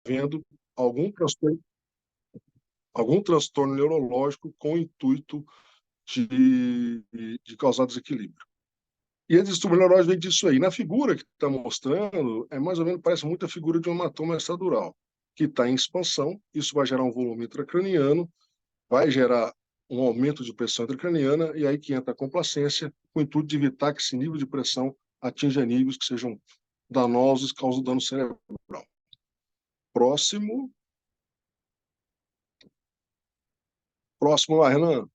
havendo algum transtorno, algum transtorno neurológico com o intuito de causar desequilíbrio. E a distúrbio neurológico vem disso aí. Na figura que está mostrando, é mais ou menos, parece muito a figura de um hematoma extradural, que está em expansão. Isso vai gerar um volume intracraniano, vai gerar um aumento de pressão intracraniana, e aí que entra a complacência, com o intuito de evitar que esse nível de pressão atinja níveis que sejam danosos e causem dano cerebral. Próximo. Próximo lá, Renan.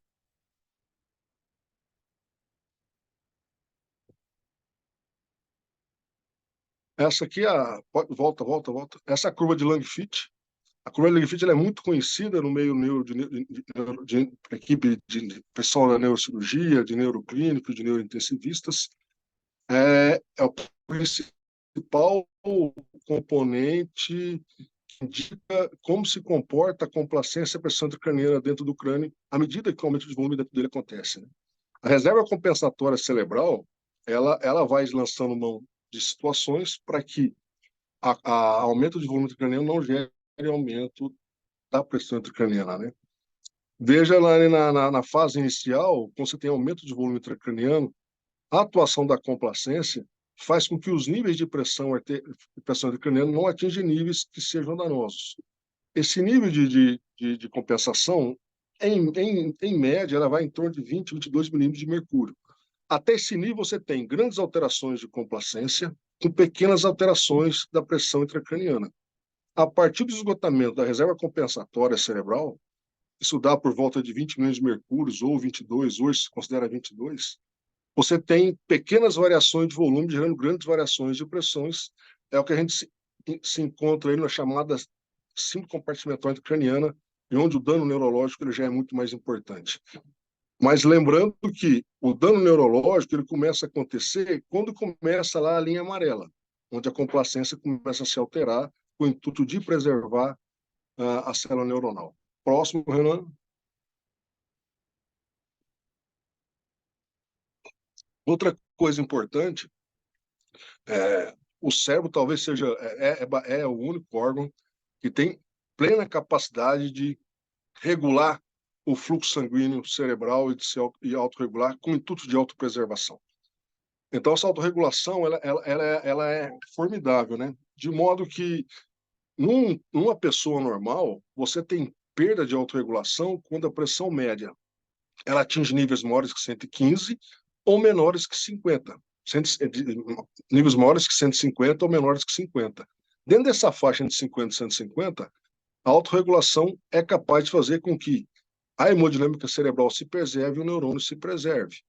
Essa aqui é a. Volta, volta, volta. Essa é a curva de Lang-Fit. A curva de Lang-Fit é muito conhecida no meio de equipe de pessoal da neurocirurgia, de neuroclínico, de neurointensivistas. É o principal componente que indica como se comporta a complacência e a pressão intracraniana dentro do crânio à medida que o aumento de volume dentro dele acontece, né? A reserva compensatória cerebral, ela vai lançando mão de situações para que a aumento de volume intracraniano não gere aumento da pressão intracraniana, né? Veja lá na fase inicial, quando você tem aumento de volume intracraniano, a atuação da complacência faz com que os níveis de pressão intracraniana não atinjam níveis que sejam danosos. Esse nível de compensação, em média, ela vai em torno de 20, 22 milímetros de mercúrio. Até esse nível, você tem grandes alterações de complacência com pequenas alterações da pressão intracraniana. A partir do esgotamento da reserva compensatória cerebral, isso dá por volta de 20 milhões de mercúrios, ou 22, hoje se considera 22, você tem pequenas variações de volume, gerando grandes variações de pressões. É o que a gente se encontra aí na chamada síndrome compartimental intracraniana, e onde o dano neurológico ele já é muito mais importante. Mas lembrando que o dano neurológico ele começa a acontecer quando começa lá a linha amarela, onde a complacência começa a se alterar com o intuito de preservar a célula neuronal. Próximo, Renan. Outra coisa importante o cérebro talvez seja é o único órgão que tem plena capacidade de regular o fluxo sanguíneo cerebral e autorregular com o intuito de autopreservação. Então, essa autorregulação ela é formidável, né? De modo que, numa pessoa normal, você tem perda de autorregulação quando a pressão média ela atinge níveis maiores que 115 ou menores que 50. Níveis maiores que 150 ou menores que 50. Dentro dessa faixa entre 50 e 150, a autorregulação é capaz de fazer com que a hemodinâmica cerebral se preserve e o neurônio se preserve.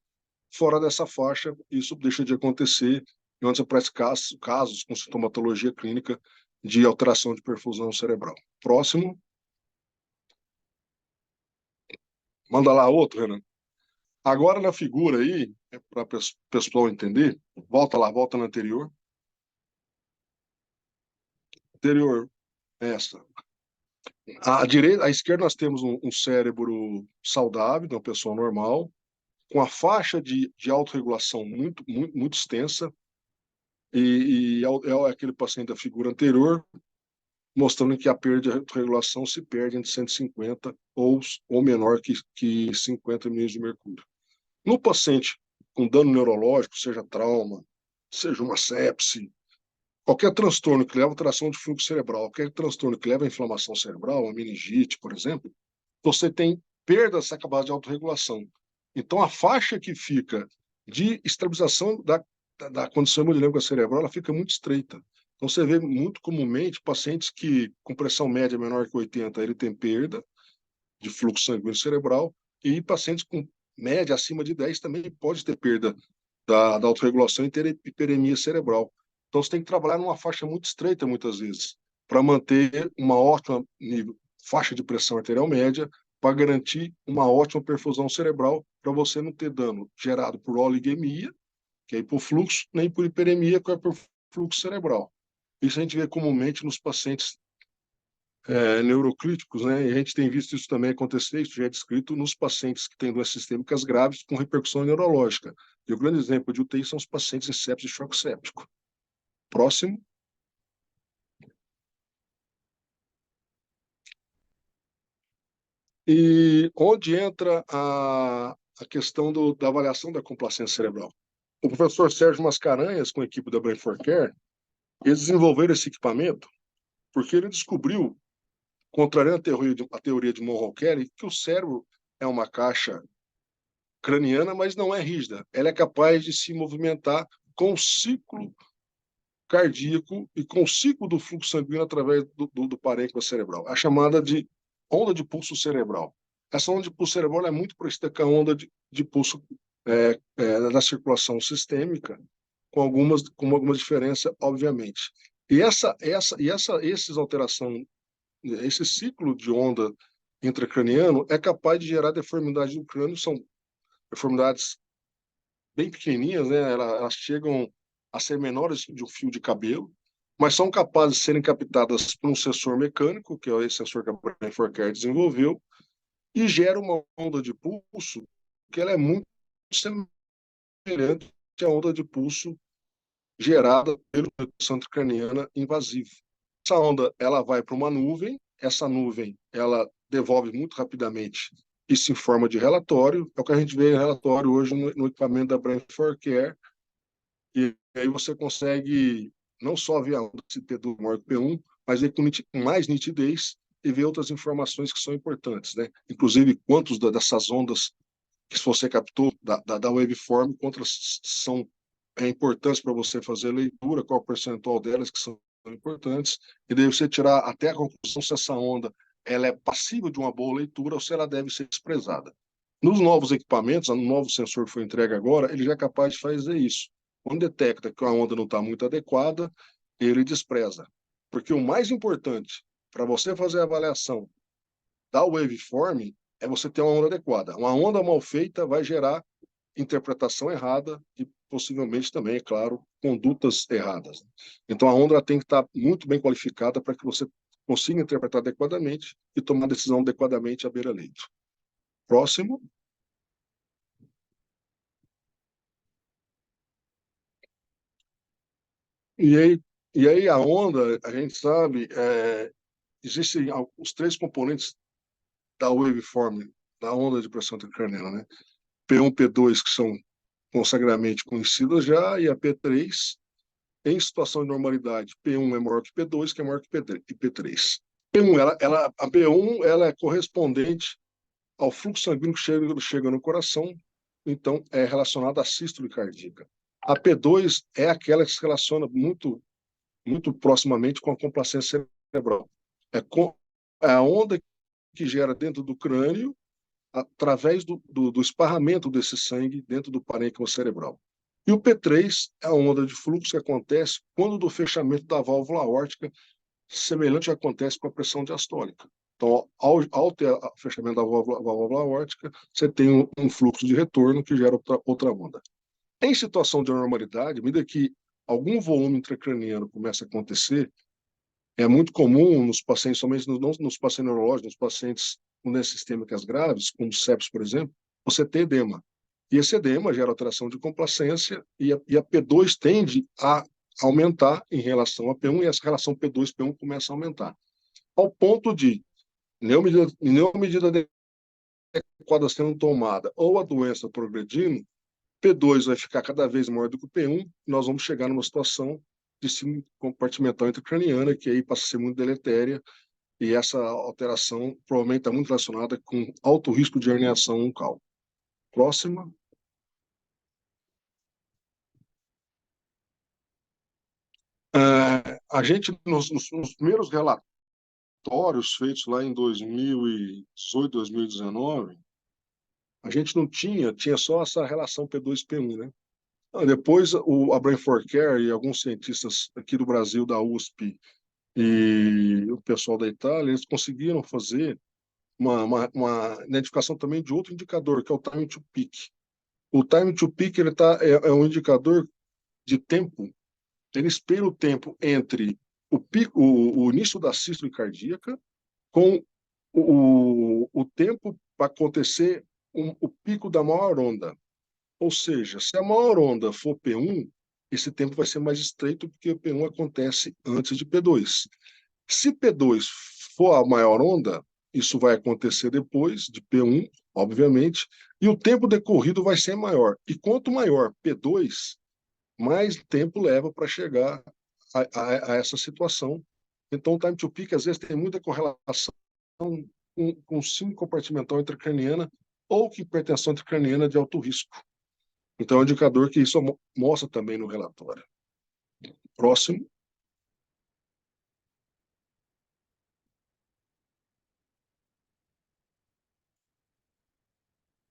Fora dessa faixa, isso deixa de acontecer, e onde você aparece casos com sintomatologia clínica de alteração de perfusão cerebral. Próximo. Manda lá outro, Renan. Agora na figura aí, para o pessoal entender, volta lá, volta na anterior. Anterior, essa. À esquerda nós temos um cérebro saudável, de uma pessoa normal, com a faixa de autorregulação muito extensa, é aquele paciente da figura anterior, mostrando que a perda de autorregulação se perde entre 150 ou menor que 50 milhões de mercúrio. No paciente com dano neurológico, seja trauma, seja uma sepse, qualquer transtorno que leva a alteração de fluxo cerebral, qualquer transtorno que leva a inflamação cerebral, uma meningite, por exemplo, você tem perda dessa capacidade de autorregulação. Então, a faixa que fica de estabilização da condição hemodinâmica cerebral, ela fica muito estreita. Então, você vê muito comumente pacientes que, com pressão média menor que 80, ele tem perda de fluxo sanguíneo cerebral, e pacientes com média acima de 10 também pode ter perda da autorregulação e ter hiperemia cerebral. Então, você tem que trabalhar numa faixa muito estreita, muitas vezes, para manter uma ótima faixa de pressão arterial média, para garantir uma ótima perfusão cerebral, para você não ter dano gerado por oligemia, que é hipofluxo, nem por hiperemia, que é por fluxo cerebral. Isso a gente vê comumente nos pacientes neurocríticos, né? E a gente tem visto isso também acontecer, isso já é descrito nos pacientes que têm doenças sistêmicas graves com repercussão neurológica. E o grande exemplo de UTI são os pacientes em sepsis e choque séptico. Próximo. E onde entra a questão da avaliação da complacência cerebral? O professor Sérgio Mascarenhas, com a equipe da Brain for Care, eles desenvolveram esse equipamento porque ele descobriu, contrariando a teoria de Monroe-Kelly, que o cérebro é uma caixa craniana, mas não é rígida. Ela é capaz de se movimentar com o ciclo cardíaco e com o ciclo do fluxo sanguíneo através do parênquima cerebral. A chamada de onda de pulso cerebral. Essa onda de pulso cerebral é muito parecida com a onda de pulso da circulação sistêmica, com algumas diferenças, obviamente. E esses alteração, esse ciclo de onda intracraniano é capaz de gerar deformidade do crânio, são deformidades bem pequenininhas, né? Elas chegam a ser menores de um fio de cabelo, mas são capazes de serem captadas por um sensor mecânico, que é esse sensor que a Brain for Care desenvolveu, e gera uma onda de pulso que ela é muito semelhante à onda de pulso gerada pela redução craniana invasiva. Essa onda ela vai para uma nuvem, essa nuvem ela devolve muito rapidamente isso em forma de relatório, é o que a gente vê em relatório hoje no equipamento da Brain for Care, e aí você consegue não só ver a onda P2 maior que P1, mas ver com mais nitidez e ver outras informações que são importantes, né? Inclusive quantos dessas ondas que você captou da waveform, quantas são importantes para você fazer a leitura, qual o percentual delas que são importantes, e daí você tirar até a conclusão se essa onda ela é passível de uma boa leitura ou se ela deve ser desprezada. Nos novos equipamentos, o novo sensor que foi entregue agora, ele já é capaz de fazer isso. Quando detecta que a onda não está muito adequada, ele despreza. Porque o mais importante para você fazer a avaliação da waveform é você ter uma onda adequada. Uma onda mal feita vai gerar interpretação errada e possivelmente também, é claro, condutas erradas. Então a onda tem que estar muito bem qualificada para que você consiga interpretar adequadamente e tomar decisão adequadamente à beira-leito. Próximo. E aí, e aí a onda, a gente sabe, existem os três componentes da waveform, da onda de pressão intracraniana, né? P1, P2, que são consagramente conhecidas já, e a P3, em situação de normalidade, P1 é maior que P2, que é maior que P3. P1, a P1 ela é correspondente ao fluxo sanguíneo que chega no coração, então é relacionada à sístole cardíaca. A P2 é aquela que se relaciona muito proximamente com a complacência cerebral. É a onda que gera dentro do crânio através do esparramento desse sangue dentro do parênquima cerebral. E o P3 é a onda de fluxo que acontece quando do fechamento da válvula aórtica, semelhante ao que acontece com a pressão diastólica. Então, ao ter o fechamento da válvula aórtica, você tem um fluxo de retorno que gera outra onda. Em situação de anormalidade, à medida que algum volume intracraniano começa a acontecer, é muito comum nos pacientes, somente não nos pacientes neurológicos, nos pacientes com doenças sistêmicas graves, como sepsis, por exemplo, você tem edema. E esse edema gera alteração de complacência e a P2 tende a aumentar em relação a P1 e essa relação P2-P1 começa a aumentar. Ao ponto de nenhuma medida adequada sendo tomada ou a doença progredindo, P2 vai ficar cada vez maior do que o P1 e nós vamos chegar numa situação de síndrome compartimental intracraniana, que aí passa a ser muito deletéria, e essa alteração provavelmente está muito relacionada com alto risco de herniação uncal. Próxima. A gente, nos primeiros relatórios feitos lá em 2018, 2019, a gente não tinha só essa relação P2-P1, né? Depois, a Brain for Care e alguns cientistas aqui do Brasil, da USP, e o pessoal da Itália, eles conseguiram fazer uma identificação também de outro indicador, que é o time to peak. O time to peak é um indicador de tempo, ele espera o tempo entre o, pico, o início da sístole cardíaca com o tempo para acontecer o pico da maior onda. Ou seja, se a maior onda for P1, esse tempo vai ser mais estreito porque o P1 acontece antes de P2. Se P2 for a maior onda, isso vai acontecer depois de P1, obviamente, e o tempo decorrido vai ser maior. E quanto maior P2, mais tempo leva para chegar a essa situação. Então, o time to peak, às vezes, tem muita correlação com síndrome compartimental intracraniana ou com hipertensão intracraniana de alto risco. Então, é um indicador que isso mostra também no relatório. Próximo.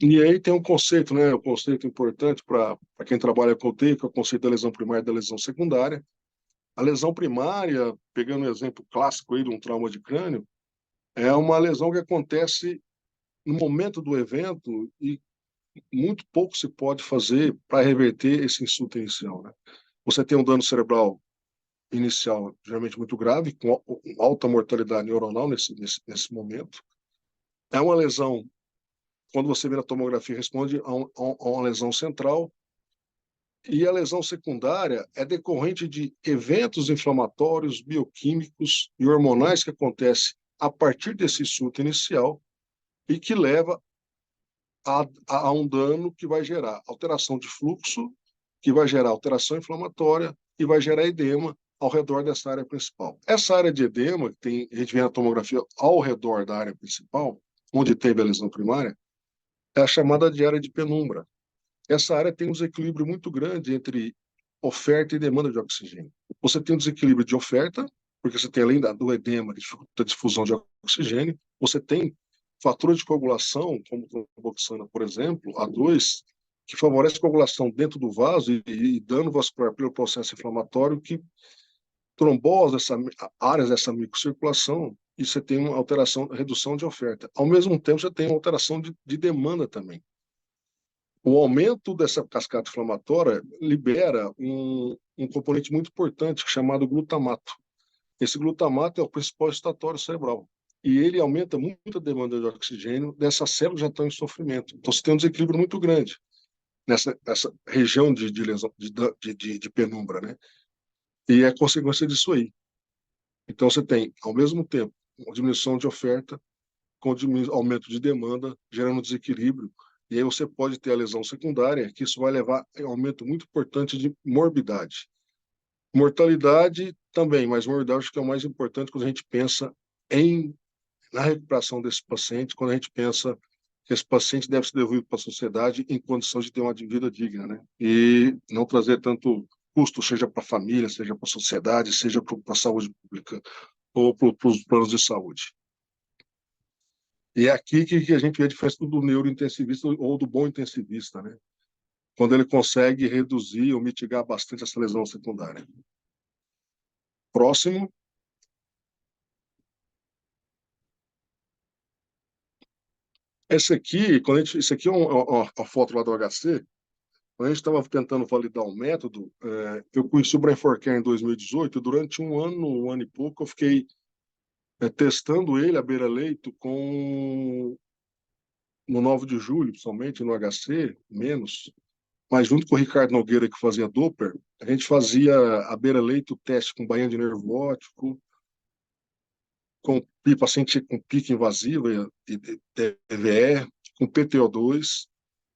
E aí tem um conceito, né? Um conceito importante para quem trabalha com o TI, que é o conceito da lesão primária e da lesão secundária. A lesão primária, pegando um exemplo clássico aí de um trauma de crânio, é uma lesão que acontece no momento do evento e muito pouco se pode fazer para reverter esse insulto inicial, né? Você tem um dano cerebral inicial geralmente muito grave, com alta mortalidade neuronal nesse momento. É uma lesão, quando você vê a tomografia, responde a uma lesão central, e a lesão secundária é decorrente de eventos inflamatórios, bioquímicos e hormonais que acontecem a partir desse insulto inicial e que leva a um dano que vai gerar alteração de fluxo, que vai gerar alteração inflamatória e vai gerar edema ao redor dessa área principal. Essa área de edema, que a gente vê na tomografia ao redor da área principal, onde teve a lesão primária, é a chamada de área de penumbra. Essa área tem um desequilíbrio muito grande entre oferta e demanda de oxigênio. Você tem um desequilíbrio de oferta, porque você tem, além do edema, que dificulta a difusão de oxigênio, você tem fatores de coagulação, como tromboxana, por exemplo, A2, que favorece a coagulação dentro do vaso e dano vascular pelo processo inflamatório, que trombosa áreas dessa microcirculação, e você tem uma alteração, redução de oferta. Ao mesmo tempo, você tem uma alteração de demanda também. O aumento dessa cascata inflamatória libera um componente muito importante chamado glutamato. Esse glutamato é o principal excitatório cerebral. E ele aumenta muito a demanda de oxigênio dessas células que já estão em sofrimento. Então, você tem um desequilíbrio muito grande nessa região de lesão, de penumbra, né? E é consequência disso aí. Então, você tem, ao mesmo tempo, uma diminuição de oferta, com aumento de demanda, gerando desequilíbrio. E aí você pode ter a lesão secundária, que isso vai levar a um aumento muito importante de morbidade. Mortalidade também, mas morbidade acho que é o mais importante quando a gente pensa na recuperação desse paciente, quando a gente pensa que esse paciente deve ser devolvido para a sociedade em condições de ter uma vida digna, né? E não trazer tanto custo, seja para a família, seja para a sociedade, seja para a saúde pública ou para os planos de saúde. E é aqui que a gente vê a diferença do neurointensivista ou do bom intensivista, né? Quando ele consegue reduzir ou mitigar bastante essa lesão secundária. Próximo. Esse aqui é uma foto lá do HC. Quando a gente estava tentando validar um método, eu conheci o Brain for Care em 2018, e durante um ano e pouco, eu fiquei testando ele à beira-leito no 9 de julho, principalmente no HC, menos, mas junto com o Ricardo Nogueira, que fazia Doppler, a gente fazia à beira-leito o teste com bainha de nervo óptico, com paciente com pique invasiva e TVE, com PTO2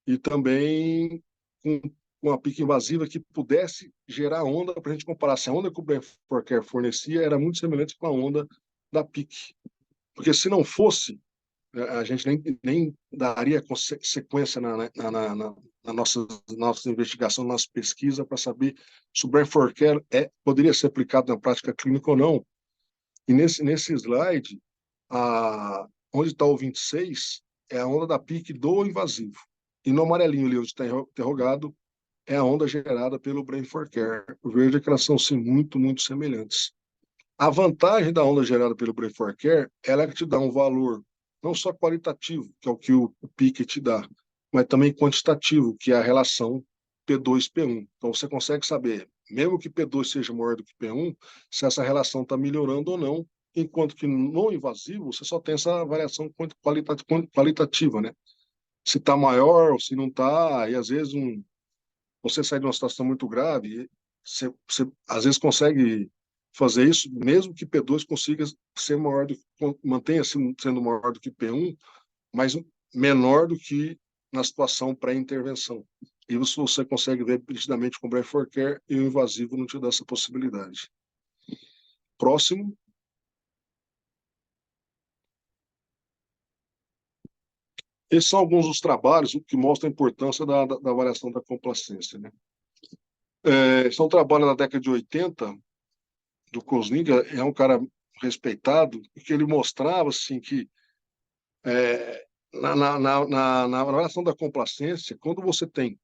e também com uma pique invasiva que pudesse gerar onda para a gente comparar se a onda que o Brain for Care fornecia era muito semelhante com a onda da pique. Porque se não fosse, a gente nem daria sequência na nossa investigação, na nossa pesquisa, para saber se o Brain for Care poderia ser aplicado na prática clínica ou não. E nesse slide, onde está o 26, é a onda da pique do invasivo. E no amarelinho ali, onde está interrogado, é a onda gerada pelo Brain for Care. O verde é que elas são, sim, muito, muito semelhantes. A vantagem da onda gerada pelo Brain for Care, ela é que te dá um valor não só qualitativo, que é o que o PIC te dá, mas também quantitativo, que é a relação P2-P1. Então você consegue saber, mesmo que P2 seja maior do que P1, se essa relação está melhorando ou não, enquanto que no invasivo você só tem essa variação qualitativa, né? Se está maior ou se não está, e às vezes você sai de uma situação muito grave, você às vezes consegue fazer isso, mesmo que P2 consiga ser maior mantenha sendo maior do que P1, mas menor do que na situação pré-intervenção. E isso você consegue ver nitidamente com o Brain for Care, e o invasivo não te dá essa possibilidade. Próximo. Esses são alguns dos trabalhos que mostram a importância da avaliação da complacência, né? São trabalhos da década de 80, do Kozniga, é um cara respeitado, que ele mostrava assim, que na avaliação da complacência, quando você tem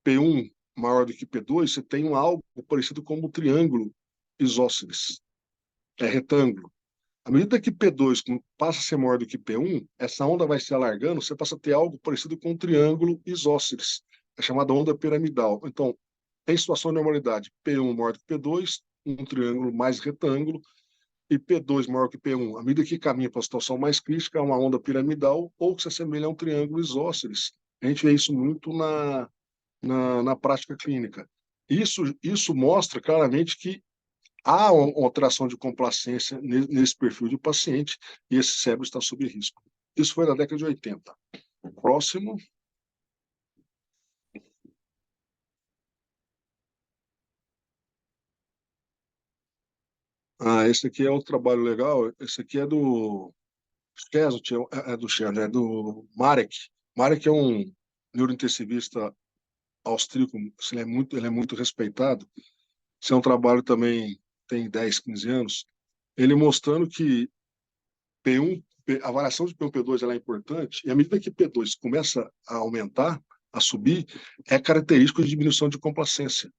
P1 maior do que P2, você tem algo parecido com o triângulo isósceles, é retângulo. À medida que P2 passa a ser maior do que P1, essa onda vai se alargando, você passa a ter algo parecido com um triângulo isósceles, é chamada onda piramidal. Então, em situação de normalidade, P1 maior do que P2, um triângulo mais retângulo, e P2 maior que P1. À medida que caminha para a situação mais crítica, é uma onda piramidal ou que se assemelha a um triângulo isósceles. A gente vê isso muito na prática clínica. Isso mostra claramente que há uma alteração de complacência nesse perfil de paciente e esse cérebro está sob risco. Isso foi na década de 80. Próximo. Esse aqui é outro trabalho legal. Esse aqui é do Chesut, do Chesut, é do Marek. Marek é um neurointensivista austríaco, ele é muito respeitado. Esse é um trabalho também, tem 10, 15 anos. Ele mostrando que P1, a variação de P1 e P2 ela é importante, e à medida que P2 começa a aumentar, a subir, é característico de diminuição de complacência,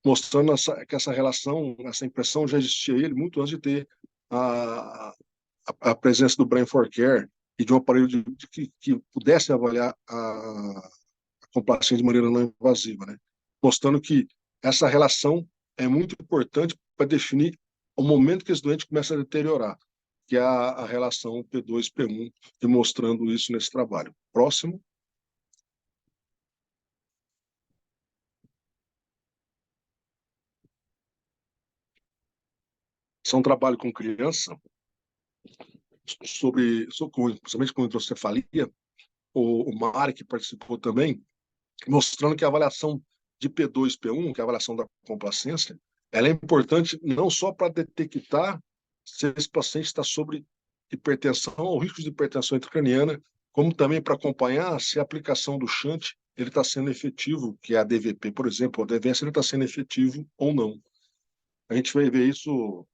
mostrando que essa relação, essa impressão já existia ele muito antes de ter a, a presença do Brain for Care e de um aparelho que pudesse avaliar a complacência de maneira não invasiva, né? Mostrando que essa relação é muito importante para definir o momento que esse doente começa a deteriorar, que é a relação P2-P1, demonstrando isso nesse trabalho. Próximo. Esse é um trabalho com criança, principalmente com hidrocefalia. O Marek participou também, mostrando que a avaliação de P2, P1, que é a avaliação da complacência, ela é importante não só para detectar se esse paciente está sobre hipertensão ou risco de hipertensão intracraniana, como também para acompanhar se a aplicação do shunt ele está sendo efetivo, que é a DVP, por exemplo, a DVS ele está sendo efetivo ou não. A gente vai ver isso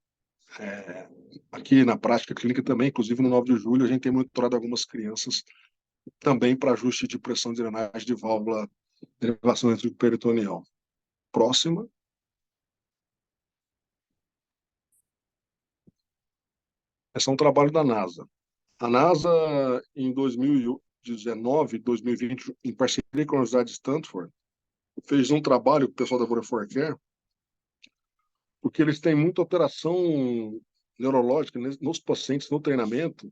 aqui na prática clínica também, inclusive no 9 de julho, a gente tem monitorado algumas crianças também para ajuste de pressão de drenagem de válvula de elevação peritoneal. Próxima. Esse é um trabalho da NASA. A NASA, em 2019, 2020, em parceria com a Universidade de Stanford, fez um trabalho com o pessoal da Vodafone Care, porque eles têm muita alteração neurológica nos pacientes no treinamento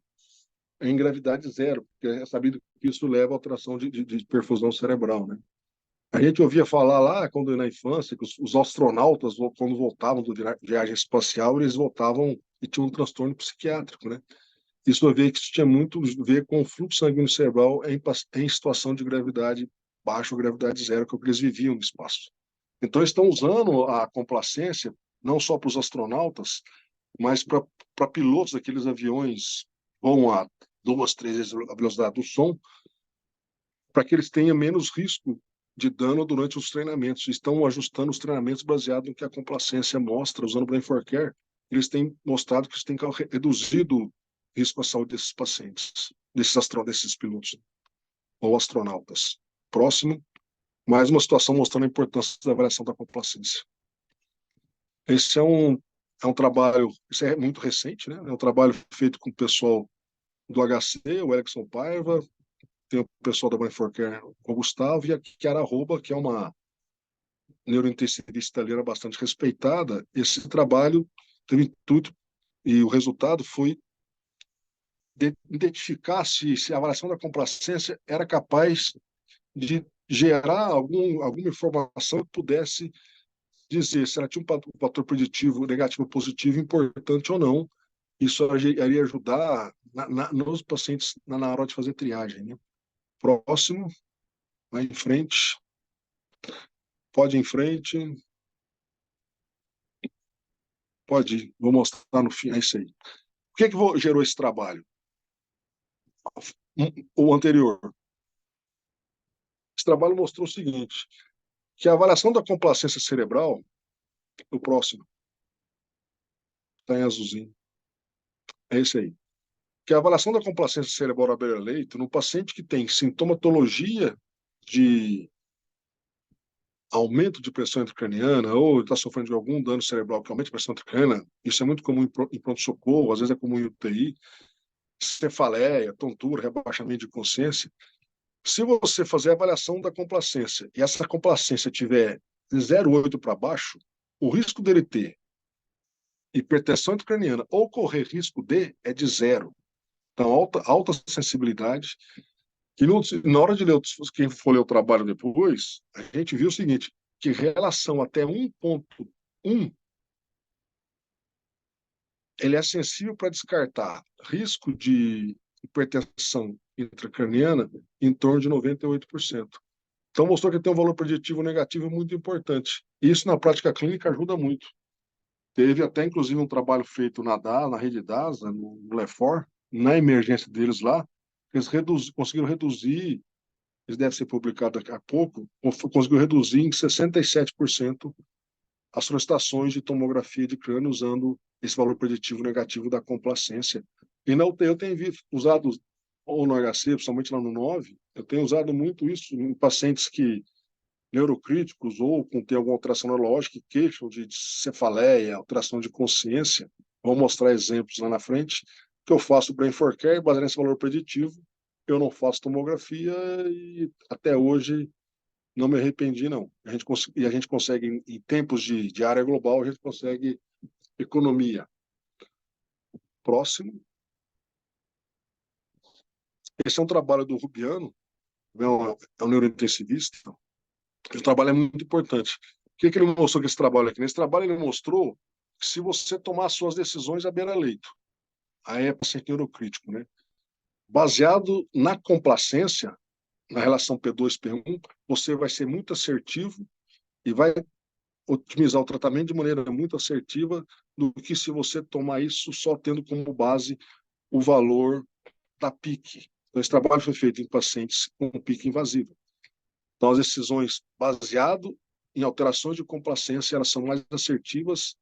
em gravidade zero, porque é sabido que isso leva a alteração de perfusão cerebral, né? A gente ouvia falar lá, quando na infância, que os astronautas, quando voltavam de viagem espacial, eles voltavam e tinham um transtorno psiquiátrico, né? Isso eu vi que isso tinha muito a ver com o fluxo sanguíneo cerebral em situação de gravidade baixa ou gravidade zero, que é o que eles viviam no espaço. Então, eles estão usando a complacência não só para os astronautas, mas para pilotos daqueles aviões que voam a 2, 3 vezes a velocidade do som, para que eles tenham menos risco de dano durante os treinamentos. Estão ajustando os treinamentos baseado no que a complacência mostra, usando o Brain for Care. Eles têm mostrado que isso tem reduzido o risco à saúde desses pacientes, desses pilotos ou astronautas. Próximo, mais uma situação mostrando a importância da avaliação da complacência. Esse é um trabalho, isso é muito recente, né? É um trabalho feito com o pessoal do HC, o Erickson Paiva, tem o pessoal da Brain for Care, o Gustavo, e a Chiara Arroba, que é uma neurointensivista italiana bastante respeitada. Esse trabalho teve intuito e o resultado foi identificar se a avaliação da complacência era capaz de gerar alguma informação que pudesse dizer se ela tinha um fator preditivo negativo ou positivo importante ou não. Isso iria ajudar nos pacientes na hora de fazer triagem, né? Próximo, vai em frente, pode ir em frente, pode ir. Vou mostrar no fim, é isso aí. O que gerou esse trabalho? O anterior. Esse trabalho mostrou o seguinte, que a avaliação da complacência cerebral, o próximo, está em azulzinho, é esse aí. Que a avaliação da complacência cerebral à beira-leito, no paciente que tem sintomatologia de aumento de pressão intracraniana ou está sofrendo de algum dano cerebral que aumente a pressão intracraniana, isso é muito comum em pronto-socorro, às vezes é comum em UTI, cefaleia, tontura, rebaixamento de consciência. Se você fazer a avaliação da complacência e essa complacência tiver de 0,8 para baixo, o risco dele ter hipertensão intracraniana ou correr risco de é de zero. Então, alta sensibilidade. E na hora de ler, quem for ler o trabalho depois, a gente viu o seguinte, que relação até 1,1, ele é sensível para descartar risco de hipertensão intracraniana em torno de 98%. Então, mostrou que tem um valor preditivo negativo muito importante. E isso, na prática clínica, ajuda muito. Teve até, inclusive, um trabalho feito na rede DASA, no LEFOR, na emergência deles lá, eles conseguiram reduzir, isso deve ser publicado daqui a pouco, conseguiu reduzir em 67% as solicitações de tomografia de crânio usando esse valor preditivo negativo da complacência. E na UTI eu tenho usado, ou no HC, principalmente lá no 9, eu tenho usado muito isso em pacientes que neurocríticos ou com ter alguma alteração neurológica que queixam de cefaleia, alteração de consciência. Vou mostrar exemplos lá na frente, que eu faço brain for care, baseado nesse valor preditivo. Eu não faço tomografia e até hoje não me arrependi, não. E a gente consegue, em tempos de área global, a gente consegue economia. Próximo. Esse é um trabalho do Rubiano, é um neurointensivista. O trabalho é muito importante. O que ele mostrou com esse trabalho aqui? Nesse trabalho ele mostrou que se você tomar suas decisões à beira-leito, aí é paciente neurocrítico, né? Baseado na complacência, na relação P2-P1, você vai ser muito assertivo e vai otimizar o tratamento de maneira muito assertiva do que se você tomar isso só tendo como base o valor da PIC. Então, esse trabalho foi feito em pacientes com PIC invasiva. Então, as decisões baseado em alterações de complacência, elas são mais assertivas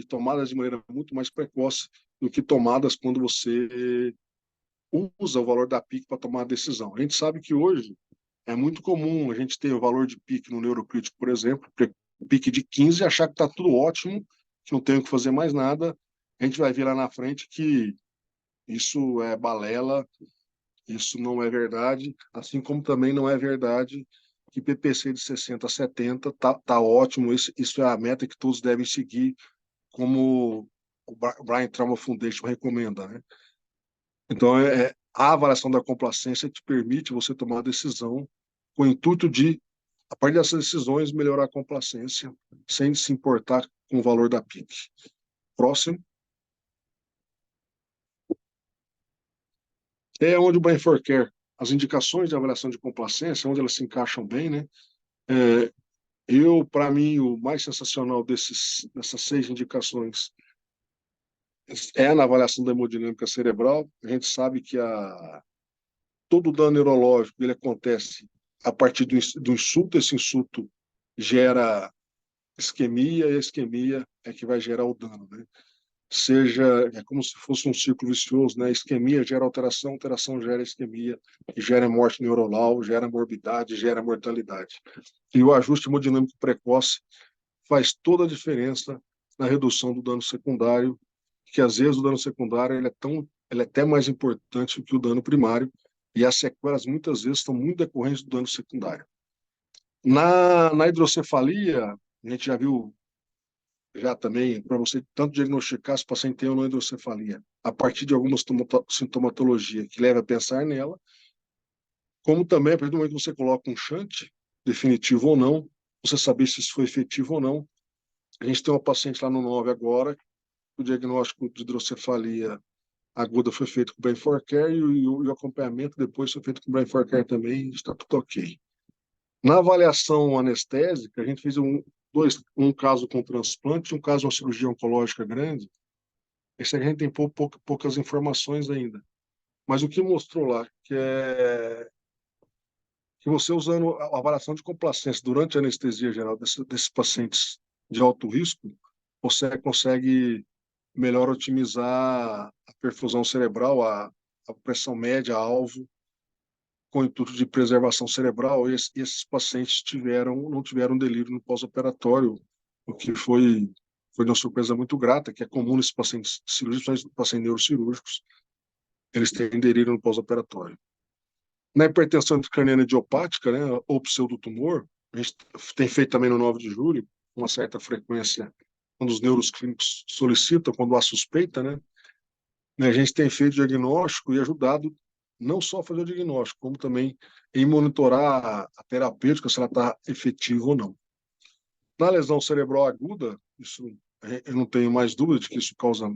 tomadas de maneira muito mais precoce do que tomadas quando você usa o valor da PIC para tomar a decisão. A gente sabe que hoje é muito comum a gente ter o valor de PIC no neurocrítico, por exemplo, PIC de 15 e achar que está tudo ótimo, que não tenho que fazer mais nada. A gente vai ver lá na frente que isso é balela, isso não é verdade, assim como também não é verdade que PPC de 60 a 70 tá ótimo, isso é a meta que todos devem seguir, como o Brain Trauma Foundation recomenda, né? Então, a avaliação da complacência te permite você tomar a decisão com o intuito de, a partir dessas decisões, melhorar a complacência, sem se importar com o valor da PIC. Próximo. É onde o Brain for Care, as indicações de avaliação de complacência, onde elas se encaixam bem, né? Para mim, o mais sensacional dessas 6 indicações é na avaliação da hemodinâmica cerebral. A gente sabe que todo dano neurológico ele acontece a partir do insulto. Esse insulto gera isquemia, e a isquemia é que vai gerar o dano, né? É como se fosse um círculo vicioso, né? Isquemia gera alteração, alteração gera isquemia, gera morte neuronal, gera morbidade, gera mortalidade. E o ajuste hemodinâmico precoce faz toda a diferença na redução do dano secundário, que às vezes o dano secundário ele é até mais importante do que o dano primário, e as sequelas muitas vezes estão muito decorrentes do dano secundário. Na hidrocefalia, a gente já viu já também, para você tanto diagnosticar se o paciente tem ou não hidrocefalia, a partir de alguma sintomatologia que leva a pensar nela, como também, a partir do momento que você coloca um shunt, definitivo ou não, você saber se isso foi efetivo ou não. A gente tem uma paciente lá no 9 agora, o diagnóstico de hidrocefalia aguda foi feito com Brain for Care e o acompanhamento depois foi feito com Brain for Care também, está tudo ok. Na avaliação anestésica, a gente fez um caso com transplante e um caso de uma cirurgia oncológica grande. Esse a gente tem poucas informações ainda. Mas o que mostrou lá, que você usando a avaliação de complacência durante a anestesia geral desses pacientes de alto risco, você consegue melhor otimizar a perfusão cerebral, a pressão média, alvo, com o intuito de preservação cerebral, e esses pacientes não tiveram delírio no pós-operatório, o que foi uma surpresa muito grata, que é comum nesses pacientes cirúrgicos, pacientes neurocirúrgicos, eles têm delírio no pós-operatório. Na hipertensão intracraniana idiopática, né, ou pseudotumor, a gente tem feito também no 9 de julho, com uma certa frequência, quando os neuros clínicos solicitam, quando há suspeita, né, a gente tem feito diagnóstico e ajudado não só a fazer o diagnóstico, como também em monitorar a terapêutica, se ela está efetiva ou não. Na lesão cerebral aguda, isso eu não tenho mais dúvida de que isso causa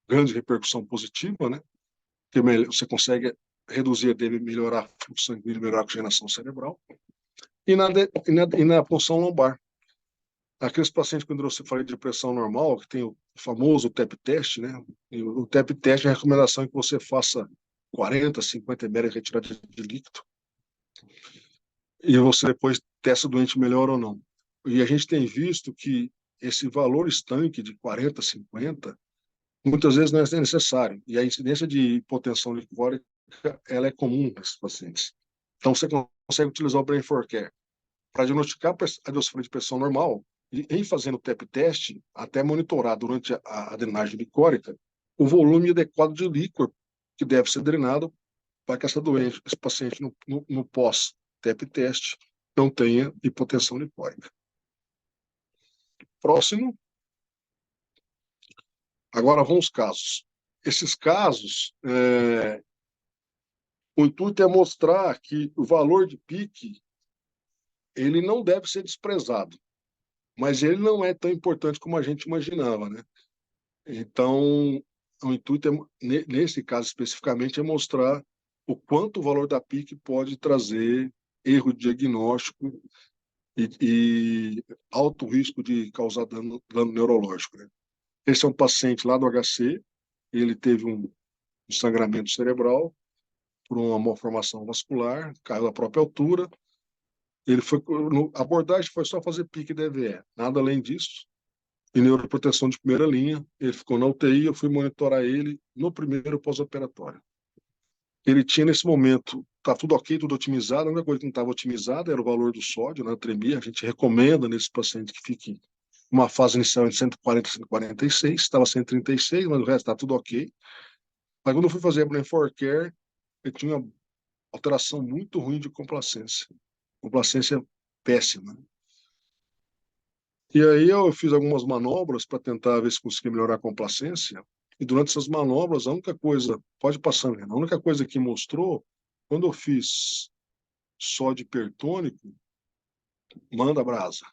grande repercussão positiva, né? Porque você consegue reduzir a dele, melhorar o fluxo sanguíneo, melhorar a oxigenação cerebral. E na punção lombar. Aqueles pacientes com hidrocefalia de pressão normal, que tem o famoso TEP-teste, né? E o TEP-teste é a recomendação que você faça 40, 50 ml de retirada de líquido e você depois testa o doente melhor ou não. E a gente tem visto que esse valor estanque de 40, 50, muitas vezes não é necessário. E a incidência de hipotensão licórica, ela é comum nesses pacientes. Então, você consegue utilizar o Brain for Care para diagnosticar a hidrocefalia de pressão normal e, em fazendo o TEP-teste, até monitorar durante a drenagem licórica o volume adequado de líquor que deve ser drenado para que esse paciente, no pós-TEP-teste, não tenha hipotensão licórica. Próximo. Agora vamos aos casos. Esses casos, o intuito é mostrar que o valor de pique ele não deve ser desprezado, mas ele não é tão importante como a gente imaginava, né? Então, o intuito, nesse caso especificamente, é mostrar o quanto o valor da PIC pode trazer erro de diagnóstico e alto risco de causar dano neurológico, né? Esse é um paciente lá do HC, ele teve um sangramento cerebral por uma malformação vascular, caiu da própria altura. A abordagem foi só fazer PIC e DVE, nada além disso. E neuroproteção de primeira linha, ele ficou na UTI, eu fui monitorar ele no primeiro pós-operatório. Ele tinha nesse momento, tá tudo ok, tudo otimizado, a única coisa que não estava otimizada era o valor do sódio, na tremia, a gente recomenda nesse paciente que fique uma fase inicial de 140, 146, estava 136, mas o resto está tudo ok. Mas quando eu fui fazer a Brain for Care, ele tinha uma alteração muito ruim de complacência. Complacência péssima. E aí eu fiz algumas manobras para tentar ver se conseguia melhorar a complacência. E durante essas manobras, a única coisa, pode passar, né? A única coisa que mostrou, quando eu fiz sódio hipertônico, manda brasa.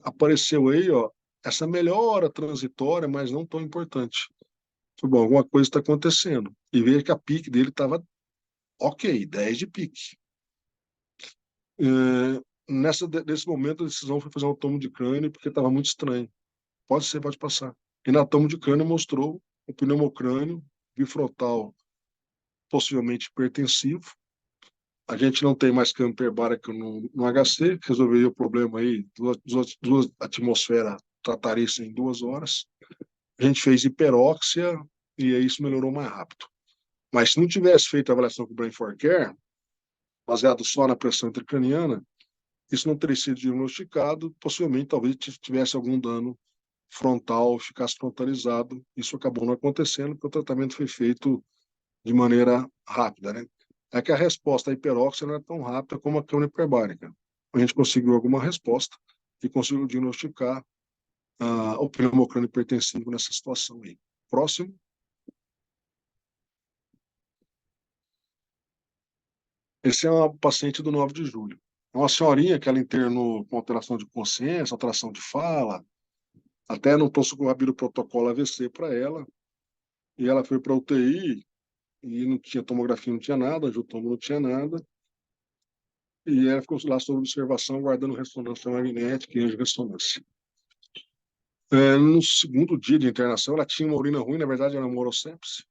Apareceu aí, ó, essa melhora transitória, mas não tão importante. Falei, bom, alguma coisa está acontecendo. E veio que a pique dele estava ok, 10 de pique. Nesse momento, a decisão foi fazer um tomo de crânio, porque estava muito estranho. Pode ser, pode passar. E na tomo de crânio mostrou o pneumocrânio bifrontal, possivelmente hipertensivo. A gente não tem mais câmbio hiperbárico no HC, resolveria o problema aí, duas atmosferas trataria isso em 2 horas. A gente fez hiperóxia e aí isso melhorou mais rápido. Mas se não tivesse feito a avaliação com o Brain for Care, baseado só na pressão intracraniana, isso não teria sido diagnosticado, possivelmente talvez tivesse algum dano frontal, ficasse frontalizado. Isso acabou não acontecendo, porque o tratamento foi feito de maneira rápida, né? É que a resposta à hiperóxia não é tão rápida como a câmara hiperbárica. A gente conseguiu alguma resposta e conseguiu diagnosticar o pneumocrânio hipertensivo nessa situação aí. Próximo. Esse é uma paciente do 9 de julho. É uma senhorinha que ela internou com alteração de consciência, alteração de fala, até não posso abrir o protocolo AVC para ela, e ela foi para UTI, e não tinha tomografia, não tinha nada, angiotomo não tinha nada, e ela ficou lá sob observação, guardando ressonância magnética e angiorressonância. No segundo dia de internação, ela tinha uma urina ruim, na verdade era uma urosepse.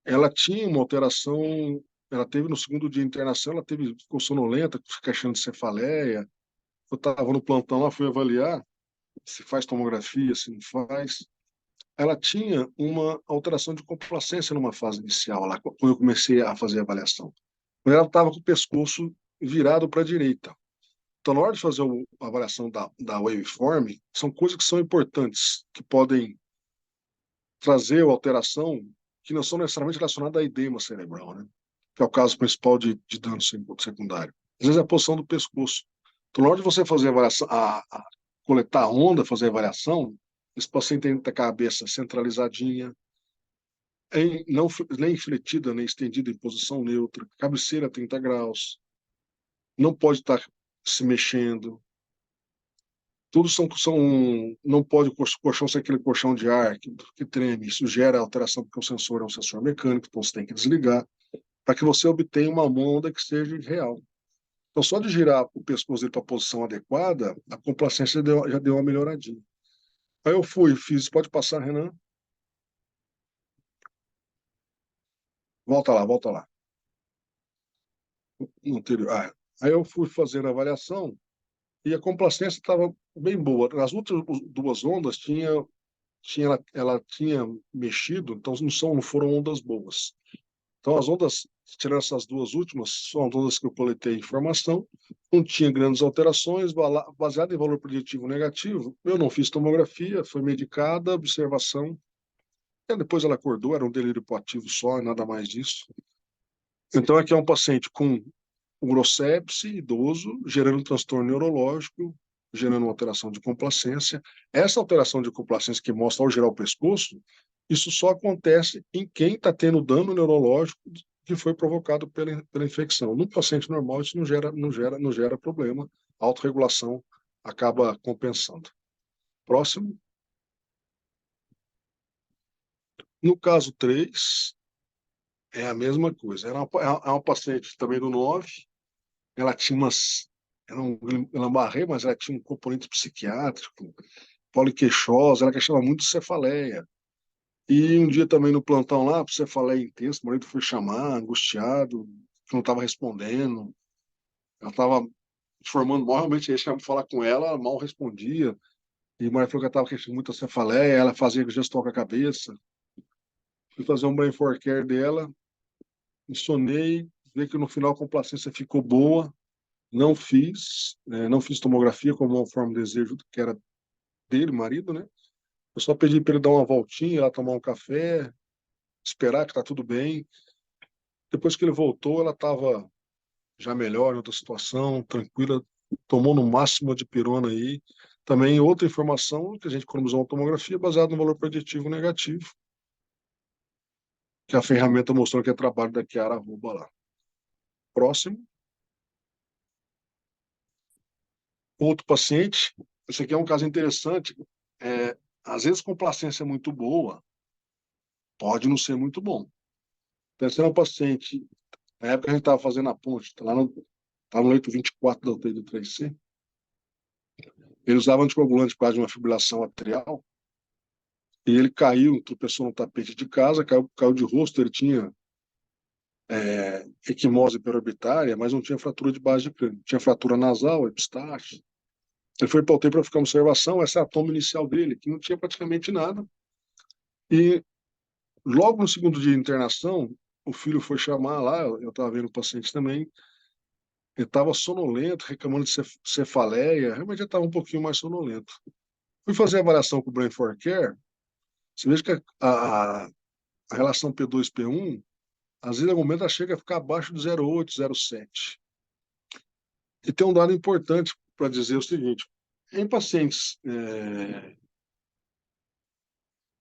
Ela tinha uma alteração, ela teve no segundo dia de internação, ela teve, ficou sonolenta, queixando de cefaleia. Eu estava no plantão lá, fui avaliar se faz tomografia, se não faz. Ela tinha uma alteração de complacência numa fase inicial, lá, quando eu comecei a fazer a avaliação. Ela estava com o pescoço virado para a direita. Então, na hora de fazer a avaliação da waveform, são coisas que são importantes, que podem trazer alteração que não são necessariamente relacionadas a edema cerebral, né? Que é o caso principal de dano secundário. Às vezes é a posição do pescoço. Então, na hora de você fazer a avaliação, coletar a onda, fazer a avaliação, esse paciente tem que ter a cabeça centralizadinha, não, nem fletida, nem estendida em posição neutra, cabeceira a 30 graus, não pode estar se mexendo, tudo não pode o colchão ser aquele colchão de ar que treme, isso gera alteração porque o sensor é um sensor mecânico, então você tem que desligar, para que você obtenha uma onda que seja real. Então, só de girar o pescoço dele para a posição adequada, a complacência já deu uma melhoradinha. Aí eu fiz, pode passar, Renan? Volta lá, volta lá. No anterior. Aí eu fui fazer a avaliação e a complacência estava bem boa. As últimas duas ondas ela tinha mexido, então não foram ondas boas. Então as ondas, tirando essas duas últimas, são ondas que eu coletei informação, não tinha grandes alterações, baseado em valor preditivo negativo. Eu não fiz tomografia, foi medicada, observação. E depois ela acordou, era um delírio hipoativo só, nada mais disso. Então aqui é um paciente com urosepse, idoso, gerando um transtorno neurológico, gerando uma alteração de complacência. Essa alteração de complacência que mostra ao girar o pescoço, isso só acontece em quem está tendo dano neurológico que foi provocado pela infecção. No paciente normal, isso não gera problema. A autorregulação acaba compensando. Próximo. No caso 3, é a mesma coisa. É uma paciente também do 9. Ela tinha umas. Ela barrei, mas ela tinha um componente psiquiátrico, poliqueixosa, ela queixava muito de cefaleia. E um dia também no plantão lá, cefaleia intensa, o marido foi chamar, angustiado, que não estava respondendo. Ela estava formando mal, realmente, ele chamava falar com ela, ela mal respondia. E o marido falou que ela estava queixando muita cefaleia, ela fazia gesto com a cabeça. Fui fazer um brain for care dela, insonei, vi que no final a complacência ficou boa, não fiz tomografia como conforme o desejo que era dele, marido, né? Eu só pedi para ele dar uma voltinha, lá tomar um café, esperar que tá tudo bem. Depois que ele voltou, ela estava já melhor, em outra situação, tranquila, tomou no máximo de pirona aí. Também outra informação que a gente economizou uma tomografia baseada no valor preditivo negativo, que a ferramenta mostrou que é trabalho da Chiara Arruba lá. Próximo. Outro paciente, esse aqui é um caso interessante. Às vezes, complacência é muito boa, pode não ser muito bom. Pensando no paciente, na época a gente estava fazendo a ponte, tá no leito 24 da UTI do 3C, ele usava anticoagulante por causa de uma fibrilação atrial, e ele caiu, tropeçou no tapete de casa, caiu de rosto, ele tinha equimose perorbitária, mas não tinha fratura de base de crânio, tinha fratura nasal, epistaxe. Ele foi para o UTI para ficar em observação, essa é a toma inicial dele, que não tinha praticamente nada, e logo no segundo dia de internação, o filho foi chamar lá, eu estava vendo o paciente também, ele estava sonolento, reclamando de cefaleia, realmente já estava um pouquinho mais sonolento. Fui fazer a avaliação com o Brain for Care, você veja que a relação P2-P1, às vezes, no momento, ela chega a ficar abaixo de 0,8, 0,7. E tem um dado importante para dizer o seguinte, em pacientes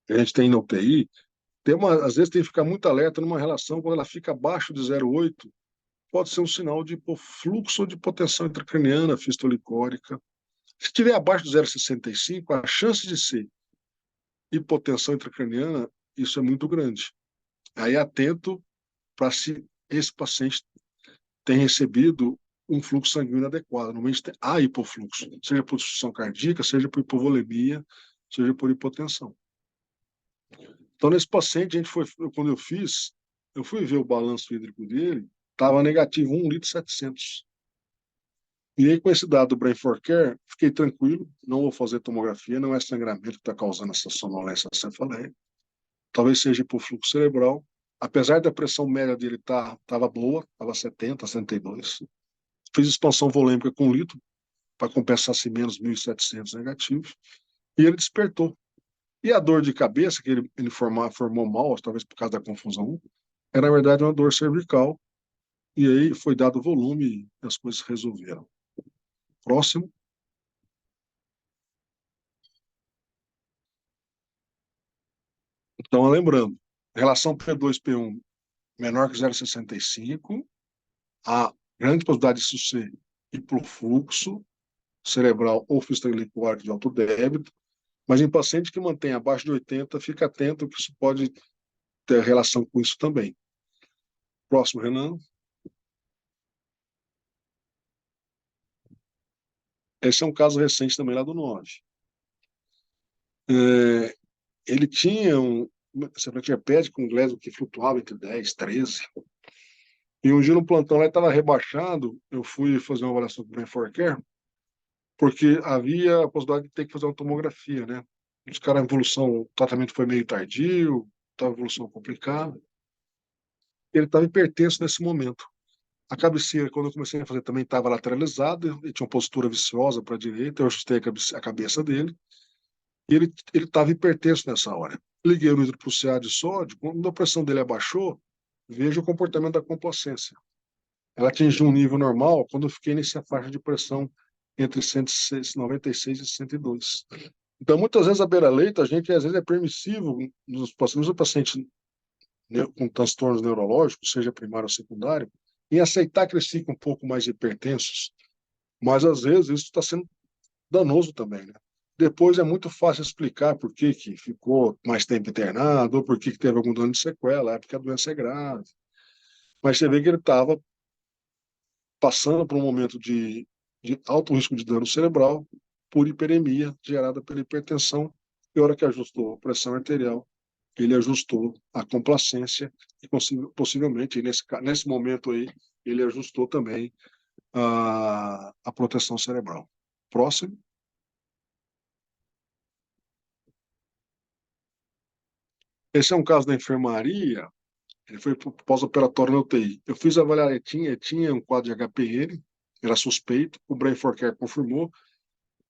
que a gente tem na UTI, às vezes tem que ficar muito alerta numa relação, quando ela fica abaixo de 0,8, pode ser um sinal de hipofluxo ou de hipotensão intracraniana fistolicórica. Se estiver abaixo do 0,65, a chance de ser hipotensão intracraniana, isso é muito grande. Aí atento para se esse paciente tem recebido um fluxo sanguíneo adequado. Normalmente há hipofluxo, seja por insuficiência cardíaca, seja por hipovolemia, seja por hipotensão. Então, nesse paciente, quando eu fui ver o balanço hídrico dele, estava negativo 1,7 litro. E aí, com esse dado do Brain for Care, fiquei tranquilo, não vou fazer tomografia, não é sangramento que está causando essa sonolência, essa cefaleia. Talvez seja hipofluxo cerebral. Apesar da pressão média dele estava boa, estava 70, 72. Fiz expansão volêmica com litro, para compensar se menos 1.700 negativos, e ele despertou. E a dor de cabeça, que ele formou mal, talvez por causa da confusão, era, na verdade, uma dor cervical, e aí foi dado o volume e as coisas se resolveram. Próximo. Então, lembrando, relação P2-P1 menor que 0,65, a grande possibilidade disso ser hipofluxo cerebral ou fistolicórico de alto débito, mas em paciente que mantém abaixo de 80, fica atento que isso pode ter relação com isso também. Próximo, Renan. Esse é um caso recente também lá do 9. Ele tinha cefaleia hepática com glésio que flutuava entre 10 e 13. E um dia no plantão lá estava rebaixado, eu fui fazer uma avaliação do Brain for Care, porque havia a possibilidade de ter que fazer uma tomografia, né? Os caras, a evolução, o tratamento foi meio tardio, estava evolução complicada. Ele estava hipertenso nesse momento. A cabeceira, quando eu comecei a fazer, também estava lateralizada, ele tinha uma postura viciosa para a direita, eu ajustei a cabeça dele, e ele estava hipertenso nessa hora. Liguei o hidropulseado de sódio, quando a pressão dele abaixou, vejo o comportamento da complacência. Ela atingiu um nível normal quando eu fiquei nessa faixa de pressão entre 196 e 102. Então, muitas vezes, a beira-leito, a gente, às vezes, é permissivo nos pacientes, com transtornos neurológicos, seja primário ou secundário, em aceitar que eles fiquem um pouco mais hipertensos, mas, às vezes, isso está sendo danoso também, né? Depois é muito fácil explicar por que ficou mais tempo internado, ou por que teve algum dano de sequela, é porque a doença é grave. Mas você vê que ele estava passando por um momento de alto risco de dano cerebral por hiperemia gerada pela hipertensão, e a hora que ajustou a pressão arterial, ele ajustou a complacência e possivelmente, nesse momento aí, ele ajustou também a proteção cerebral. Próximo. Esse é um caso da enfermaria, ele foi pós-operatório na UTI. Eu fiz a avaliação, tinha um quadro de HPN, era suspeito, o Brain for Care confirmou.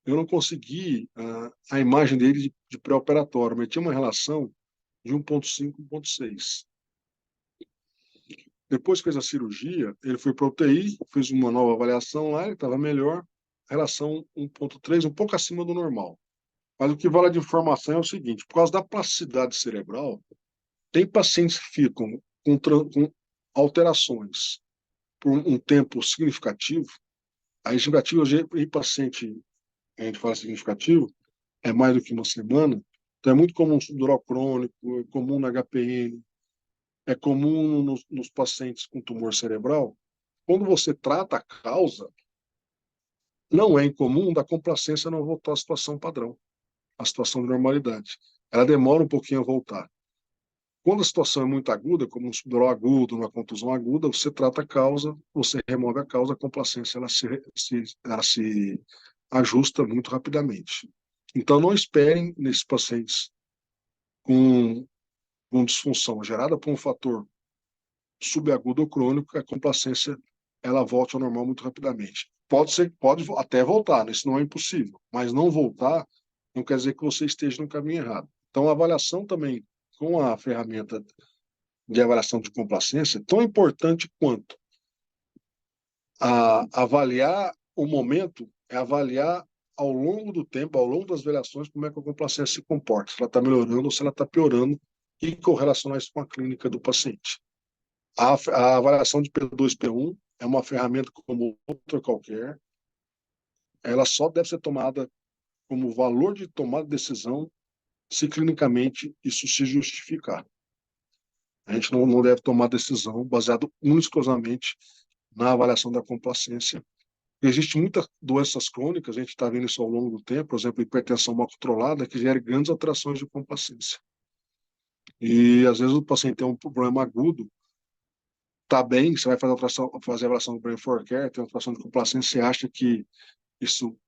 Eu não consegui a imagem dele de pré-operatório, mas tinha uma relação de 1,5 a 1,6. Depois que fez a cirurgia, ele foi para a UTI, fez uma nova avaliação lá, ele estava melhor, relação 1,3, um pouco acima do normal. Mas o que vale de informação é o seguinte: por causa da plasticidade cerebral, tem pacientes que ficam com alterações por um tempo significativo. A significativa, em paciente, a gente fala significativo, é mais do que uma semana. Então, é muito comum no subdural crônico, é comum na HPN, é comum nos pacientes com tumor cerebral. Quando você trata a causa, não é incomum da complacência não voltar à situação padrão, à situação de normalidade. Ela demora um pouquinho a voltar. Quando a situação é muito aguda, como um subdural agudo, uma contusão aguda, você trata a causa, você remove a causa, a complacência ela se ajusta muito rapidamente. Então, não esperem nesses pacientes com disfunção gerada por um fator subagudo ou crônico, que a complacência ela volte ao normal muito rapidamente. Pode até voltar, isso não é impossível, mas não voltar não quer dizer que você esteja no caminho errado. Então, a avaliação também com a ferramenta de avaliação de complacência, tão importante quanto avaliar o momento, é avaliar ao longo do tempo, ao longo das avaliações, como é que a complacência se comporta, se ela está melhorando ou se ela está piorando, e correlacionar isso com a clínica do paciente. A avaliação de P2, P1 é uma ferramenta como outra qualquer, ela só deve ser tomada como valor de tomada de decisão se clinicamente isso se justificar. A gente não deve tomar decisão baseado exclusivamente na avaliação da complacência. Existem muitas doenças crônicas, a gente está vendo isso ao longo do tempo, por exemplo, hipertensão mal controlada, que gera grandes alterações de complacência. E às vezes o paciente tem um problema agudo, está bem, você vai fazer a avaliação do Brain for Care, tem uma alteração de complacência, você acha que isso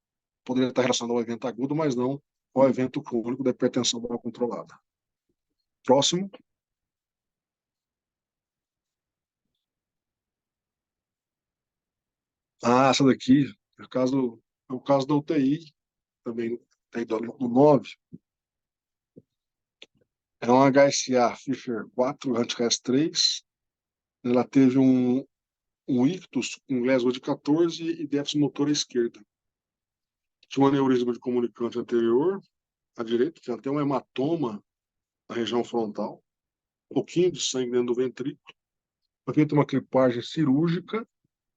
poderia estar relacionado ao evento agudo, mas não ao evento crônico da hipertensão mal controlada. Próximo. Ah, essa daqui é o caso da UTI, também tem do 9. É um HSA Fisher 4, anti-RES 3. Ela teve um ictus com lesma de 14 e déficit motor à esquerda. Tinha um aneurisma de comunicante anterior, à direita, tinha até um hematoma na região frontal, um pouquinho de sangue dentro do ventrículo. Foi feita uma clipagem cirúrgica.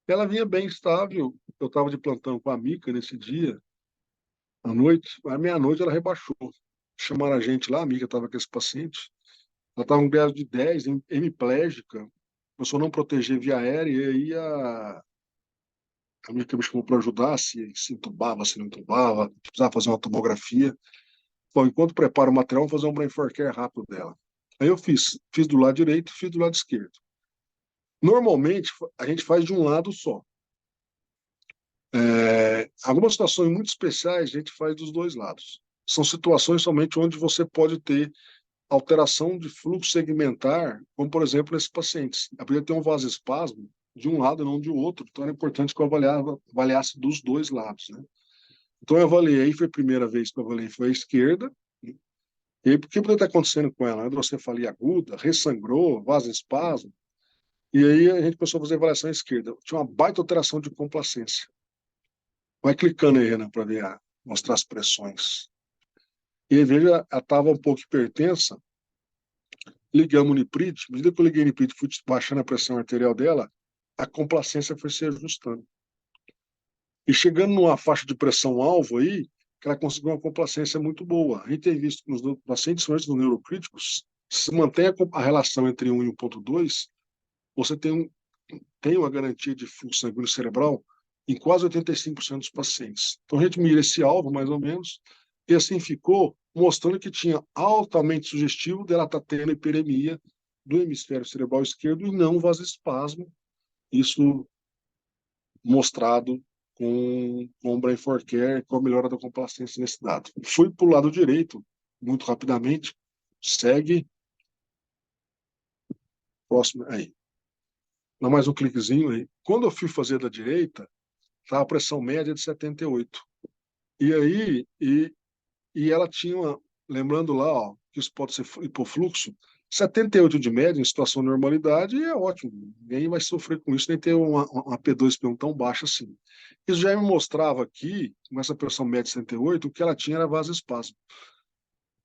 Ela vinha bem estável. Eu estava de plantão com a Mica nesse dia, à noite. À meia-noite ela rebaixou. Chamaram a gente lá, a Mica estava com esse paciente. Ela estava com grau de 10, hemiplégica. Começou a não proteger via aérea e aí a Mica me chamou para ajudar, se entubava, se não entubava, precisava fazer uma tomografia. Bom, enquanto preparo o material, vamos fazer um brain for care rápido dela. Aí eu fiz do lado direito, fiz do lado esquerdo. Normalmente, a gente faz de um lado só. Algumas situações muito especiais, a gente faz dos dois lados. São situações somente onde você pode ter alteração de fluxo segmentar, como, por exemplo, nesses pacientes. Eu podia ter um vasoespasmo de um lado e não de outro, então era importante que eu avaliasse dos dois lados, né? Então eu avaliei, foi a primeira vez que eu avaliei, foi a esquerda. E aí, o que poderia estar acontecendo com ela? Hidrocefalia aguda, ressangrou, vasoespasmo. E aí a gente começou a fazer avaliação à esquerda. Tinha uma baita alteração de complacência. Vai clicando aí, Renan, para ver, mostrar as pressões. E aí, veja, ela estava um pouco hipertensa. Ligamos o Niprid. À medida que eu liguei o Niprid, fui baixando a pressão arterial dela, a complacência foi se ajustando. E chegando numa faixa de pressão alvo aí, que ela conseguiu uma complacência muito boa. A gente tem visto que nos pacientes antes dos neurocríticos, se mantém a relação entre 1 e 1,2, você tem uma garantia de fluxo sanguíneo cerebral em quase 85% dos pacientes. Então a gente mira esse alvo, mais ou menos, e assim ficou, mostrando que tinha altamente sugestivo dela estar tendo hiperemia do hemisfério cerebral esquerdo e não vasoespasmo. Isso mostrado com o Brain for Care, com a melhora da complacência nesse dado. Fui para o lado direito, muito rapidamente, segue, próximo, aí. Dá mais um cliquezinho aí. Quando eu fui fazer da direita, estava a pressão média de 78. E aí, e ela tinha, lembrando lá, ó, que isso pode ser hipofluxo, 78 de média em situação de normalidade é ótimo. Ninguém vai sofrer com isso, nem ter uma P2P1 tão baixa assim. Isso já me mostrava aqui, com essa pressão média de 78, o que ela tinha era vasoespasmo.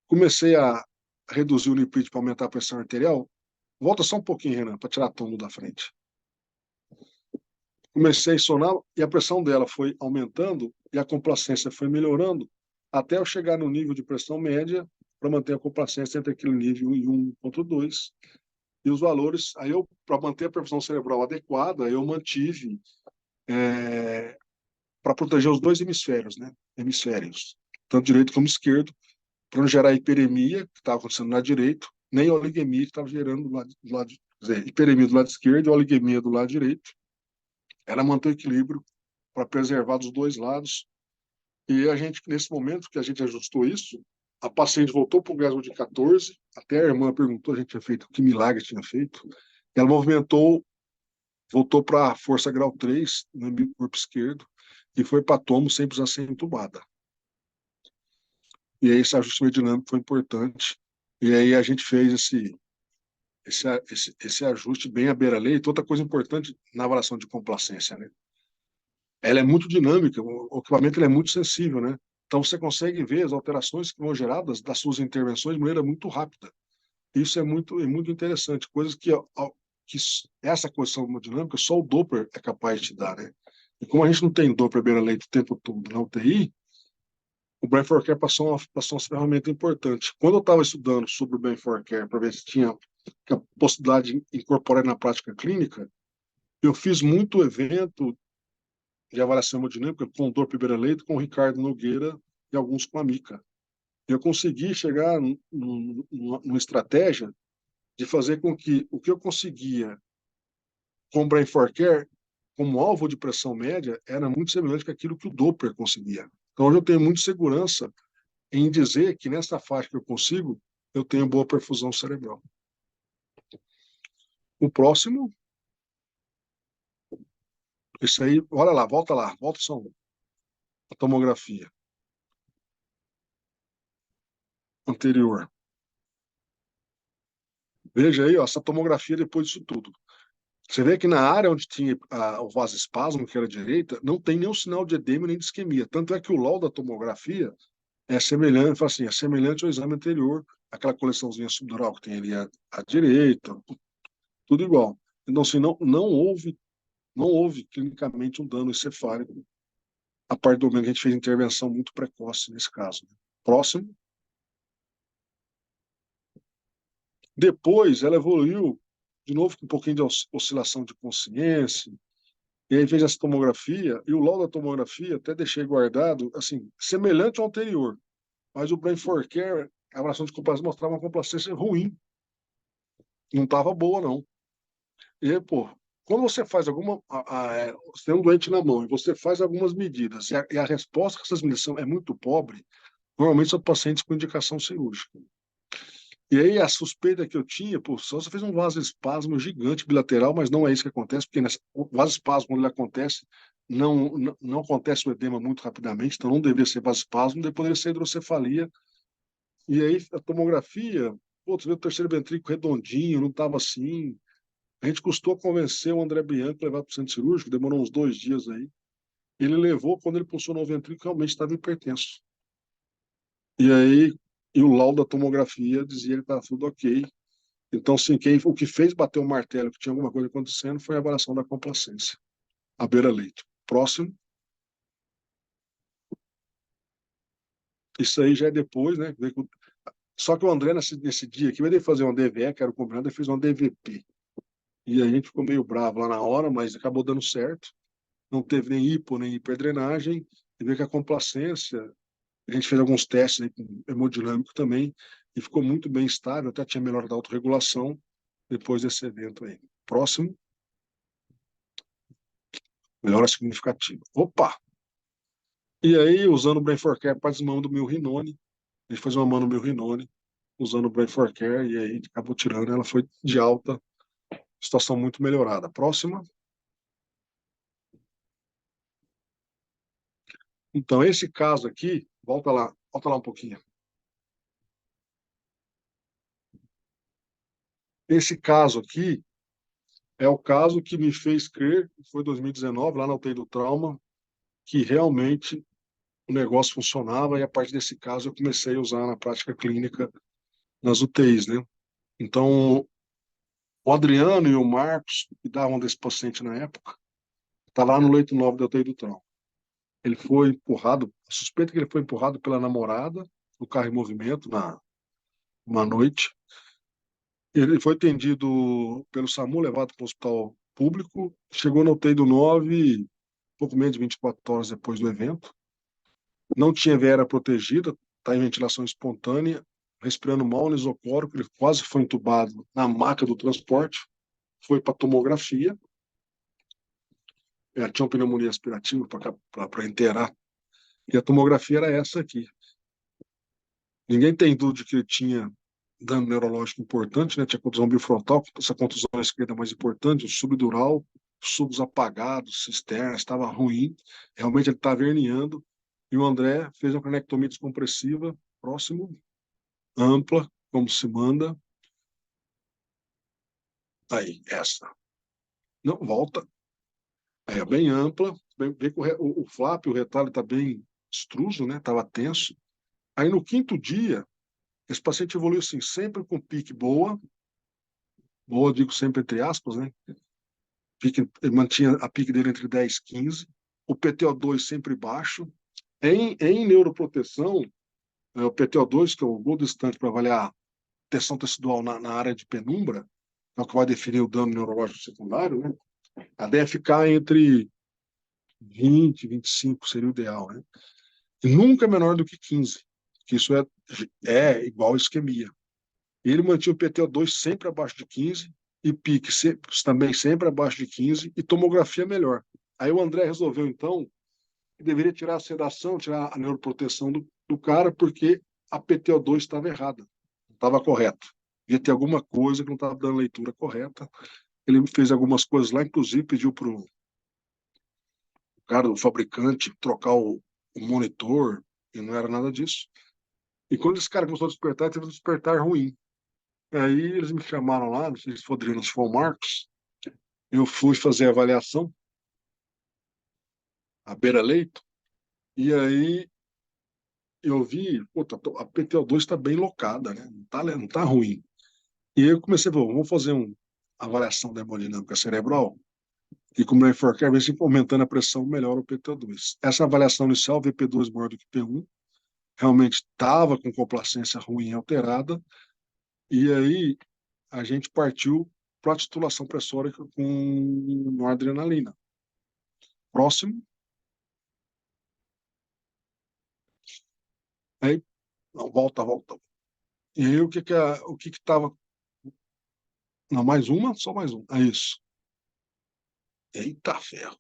Comecei a reduzir o lipídio para aumentar a pressão arterial. Volta só um pouquinho, Renan, para tirar tombo da frente. Comecei a sonar e a pressão dela foi aumentando e a complacência foi melhorando até eu chegar no nível de pressão média para manter a complacência entre aquele nível e 1,2. E os valores, aí eu, para manter a pressão cerebral adequada, eu mantive para proteger os dois hemisférios, né? Hemisférios, tanto direito como esquerdo, para não gerar hiperemia, que estava acontecendo na direita, nem oligemia, que estava gerando do lado, quer dizer, hiperemia do lado esquerdo e oligemia do lado direito. Era manter o equilíbrio para preservar dos dois lados. E a gente, nesse momento que a gente ajustou isso, a paciente voltou para o grau de 14, até a irmã perguntou, a gente tinha feito, que milagre tinha feito. Ela movimentou, voltou para a força grau 3 no corpo esquerdo e foi para tomo sem precisar ser entubada. E aí esse ajustamento dinâmico foi importante. E aí a gente fez esse ajuste bem à beira-lei. Outra coisa importante na avaliação de complacência, né? Ela é muito dinâmica, o equipamento ele é muito sensível, né? Então você consegue ver as alterações que vão geradas das suas intervenções de maneira muito rápida. Isso é muito interessante, coisas que que essa correção hemodinâmica só o Doppler é capaz de dar, né? E como a gente não tem Doppler beira-leito o tempo todo na UTI, o Brain for Care passou uma ferramenta importante. Quando eu estava estudando sobre o Brain for Care para ver se tinha a possibilidade de incorporar na prática clínica, eu fiz muito evento de avaliação hemodinâmica com o Doppler beira-leito, com o Ricardo Nogueira e alguns com a Mica. Eu consegui chegar numa estratégia de fazer com que o que eu conseguia com o Brain for Care como alvo de pressão média era muito semelhante com aquilo que o Doppler conseguia. Então, hoje eu tenho muita segurança em dizer que nessa faixa que eu consigo, eu tenho boa perfusão cerebral. O próximo, esse aí, olha lá, volta só um. A tomografia anterior. Veja aí, ó, essa tomografia depois disso tudo. Você vê que na área onde tinha o vasoespasmo, que era a direita, não tem nenhum sinal de edema nem de isquemia. Tanto é que o laudo da tomografia é semelhante, assim, é semelhante ao exame anterior, aquela coleçãozinha subdural que tem ali à direita, tudo igual. Então, assim, não houve clinicamente um dano encefálico a partir do momento que a gente fez intervenção muito precoce nesse caso. Próximo. Depois, ela evoluiu, de novo, com um pouquinho de oscilação de consciência, e aí fez essa tomografia, e o laudo da tomografia até deixei guardado, assim, semelhante ao anterior, mas o Brain for Care, a avaliação de complacência mostrava uma complacência ruim, não estava boa, não. E aí, pô, quando você faz você tem um doente na mão e você faz algumas medidas, e a resposta que essas medidas é muito pobre, normalmente são pacientes com indicação cirúrgica. E aí a suspeita que eu tinha, pô, só você fez um vasoespasmo gigante bilateral, mas não é isso que acontece, porque o vasoespasmo, quando ele acontece, não acontece o edema muito rapidamente, então não deveria ser vasoespasmo, depois deveria ser hidrocefalia. E aí a tomografia, pô, você vê o terceiro ventrículo redondinho, não estava assim. A gente custou convencer o André Bianco a levar para o centro cirúrgico, demorou uns 2 dias aí. Ele levou, quando ele pulsionou o ventrículo, realmente estava hipertenso. E aí, e o laudo da tomografia dizia que ele estava tudo ok. Então, sim, o que fez bater o martelo que tinha alguma coisa acontecendo foi a avaliação da complacência, a beira-leito. Próximo. Isso aí já é depois, né? Só que o André, nesse dia aqui, ao invés de fazer uma DVE, que era o combinado, ele fez uma DVP. E a gente ficou meio bravo lá na hora, mas acabou dando certo. Não teve nem hipo, nem hiperdrenagem. E veio que a complacência, a gente fez alguns testes aí com hemodinâmico também, e ficou muito bem estável, até tinha melhor da autorregulação depois desse evento aí. Próximo. Melhora significativa. Opa! E aí, usando o Brain for Care para desmama do milrinone, a gente fez uma mão no milrinone, usando o Brain for Care, e aí acabou tirando, ela foi de alta, situação muito melhorada. Próxima. Então, esse caso aqui, volta lá um pouquinho. Esse caso aqui é o caso que me fez crer, foi 2019, lá na UTI do trauma, que realmente o negócio funcionava, e a partir desse caso eu comecei a usar na prática clínica nas UTIs, né? Então, o Adriano e o Marcos, que davam desse paciente na época, tá lá no leito 9 da UTI do trauma. Ele foi empurrado, suspeita que ele foi empurrado pela namorada no carro em movimento uma noite. Ele foi atendido pelo SAMU, levado para o hospital público, chegou na UTI do 9 pouco menos de 24 horas depois do evento. Não tinha veia protegida, está em ventilação espontânea, respirando mal no isoclórico, ele quase foi entubado na maca do transporte, foi para tomografia, tinha uma pneumonia aspirativa para inteirar, e a tomografia era essa aqui. Ninguém tem dúvida de que ele tinha dano neurológico importante, né? Tinha contusão bifrontal, essa contusão à esquerda mais importante, o subdural, subos apagados, cisterna, estava ruim, realmente ele estava herniando, e o André fez uma cranectomia descompressiva, próximo, ampla, como se manda. Aí, essa. Não, volta. Aí, é bem ampla, vê que o flap, o retalho está bem extruso, né? Estava tenso. Aí, no quinto dia, esse paciente evoluiu assim, sempre com pique boa, boa, digo sempre entre aspas, né? Ele mantinha a pique dele entre 10 e 15, o PTO2 sempre baixo. Em neuroproteção, o PTO2, que é o gold standard para avaliar tensão tecidual na área de penumbra, é o que vai definir o dano neurológico secundário, né? A deve ficar entre 20 e 25 seria o ideal, né? E nunca menor do que 15, que isso é igual a isquemia. Ele mantinha o PTO2 sempre abaixo de 15 e pique também sempre abaixo de 15 e tomografia melhor. Aí o André resolveu, então, que deveria tirar a sedação, tirar a neuroproteção do cara, porque a PTO2 estava errada, não estava correta. Devia ter alguma coisa que não estava dando leitura correta. Ele fez algumas coisas lá, inclusive pediu para o cara, o fabricante, trocar o monitor, e não era nada disso. E quando esse cara começou a despertar, teve um despertar ruim. Aí eles me chamaram lá, não sei se foi o Adriano, se foi o Marcos, eu fui fazer a avaliação, a beira-leito, e aí eu vi, pô, a PTO2 está bem locada, né? Não tá ruim. E aí eu comecei, pô, vamos fazer uma avaliação da hemodinâmica cerebral e com o Brain for Care, ver se aumentando a pressão melhora o PTO2. Essa avaliação inicial, VP2 maior do que P1, realmente estava com complacência ruim alterada, e aí a gente partiu para a titulação pressórica com noradrenalina. Próximo, aí, não, volta. E aí o que estava, não, mais uma, só mais um, é isso. Eita ferro.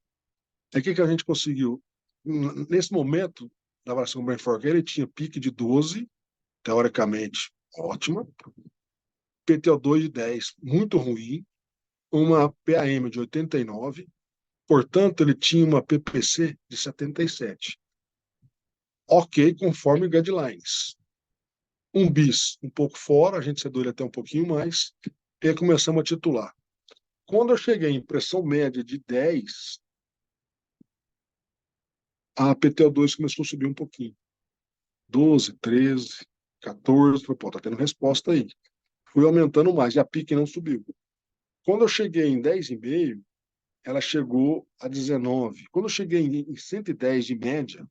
Aí o que a gente conseguiu? Nesse momento da avaliação do Brain for Care, ele tinha pique de 12, teoricamente ótima, PTO2 de 10, muito ruim, uma PAM de 89, portanto, ele tinha uma PPC de 77. Ok, conforme guidelines. Um bis um pouco fora, a gente sedou ele até um pouquinho mais, e aí começamos a titular. Quando eu cheguei em pressão média de 10, a PTO2 começou a subir um pouquinho. 12, 13, 14, falei, pô, tá tendo resposta aí. Fui aumentando mais, e a pique não subiu. Quando eu cheguei em 10,5, ela chegou a 19. Quando eu cheguei em 110 de média,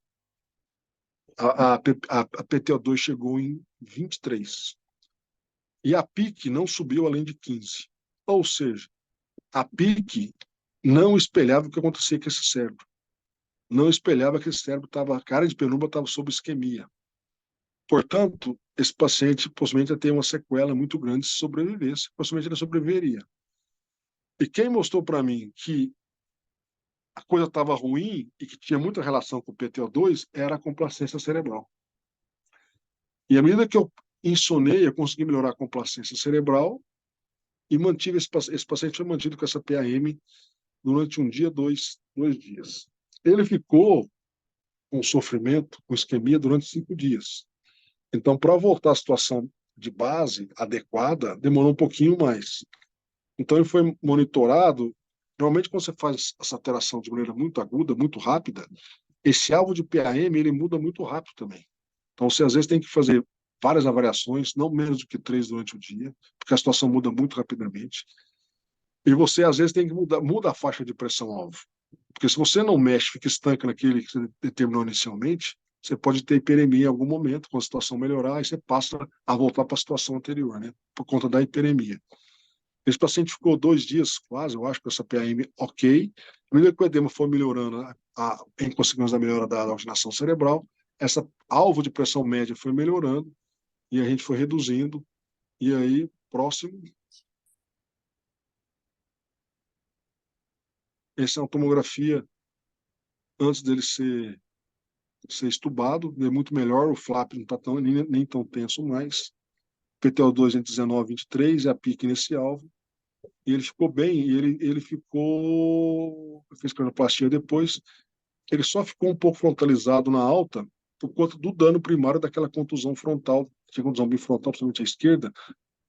a PTO2 chegou em 23. E a pique não subiu além de 15. Ou seja, a pique não espelhava o que acontecia com esse cérebro. Não espelhava que esse cérebro estava, a cara de penumbra estava sob isquemia. Portanto, esse paciente possivelmente ia ter uma sequela muito grande se sobrevivesse, possivelmente ele sobreviveria. E quem mostrou para mim que a coisa estava ruim e que tinha muita relação com o PTO2 era a complacência cerebral. E à medida que eu insonei, eu consegui melhorar a complacência cerebral e mantive esse paciente foi mantido com essa PAM durante um dia, dois dias. Ele ficou com sofrimento, com isquemia durante 5 dias. Então, para voltar à situação de base adequada, demorou um pouquinho mais. Então, ele foi monitorado. Normalmente, quando você faz essa alteração de maneira muito aguda, muito rápida, esse alvo de PAM ele muda muito rápido também. Então, você às vezes tem que fazer várias avaliações, não menos do que 3 durante o dia, porque a situação muda muito rapidamente. E você às vezes tem que muda a faixa de pressão-alvo. Porque se você não mexe, fica estanca naquele que você determinou inicialmente, você pode ter hiperemia em algum momento, quando a situação melhorar, aí você passa a voltar para a situação anterior, né? Por conta da hiperemia. Esse paciente ficou 2 dias quase, eu acho, com essa PAM ok. À medida que o edema foi melhorando, em consequência da melhora da oxigenação cerebral, essa alvo de pressão média foi melhorando e a gente foi reduzindo. E aí, próximo, essa é uma tomografia antes dele ser estubado, é muito melhor, o flap não está nem tão tenso mais. PTO2 entre 19 e 23 é a pique nesse alvo. E ele ficou bem, e ele ficou. Fez cranoplastia depois. Ele só ficou um pouco frontalizado na alta por conta do dano primário daquela contusão frontal, tinha contusão bifrontal, principalmente à esquerda,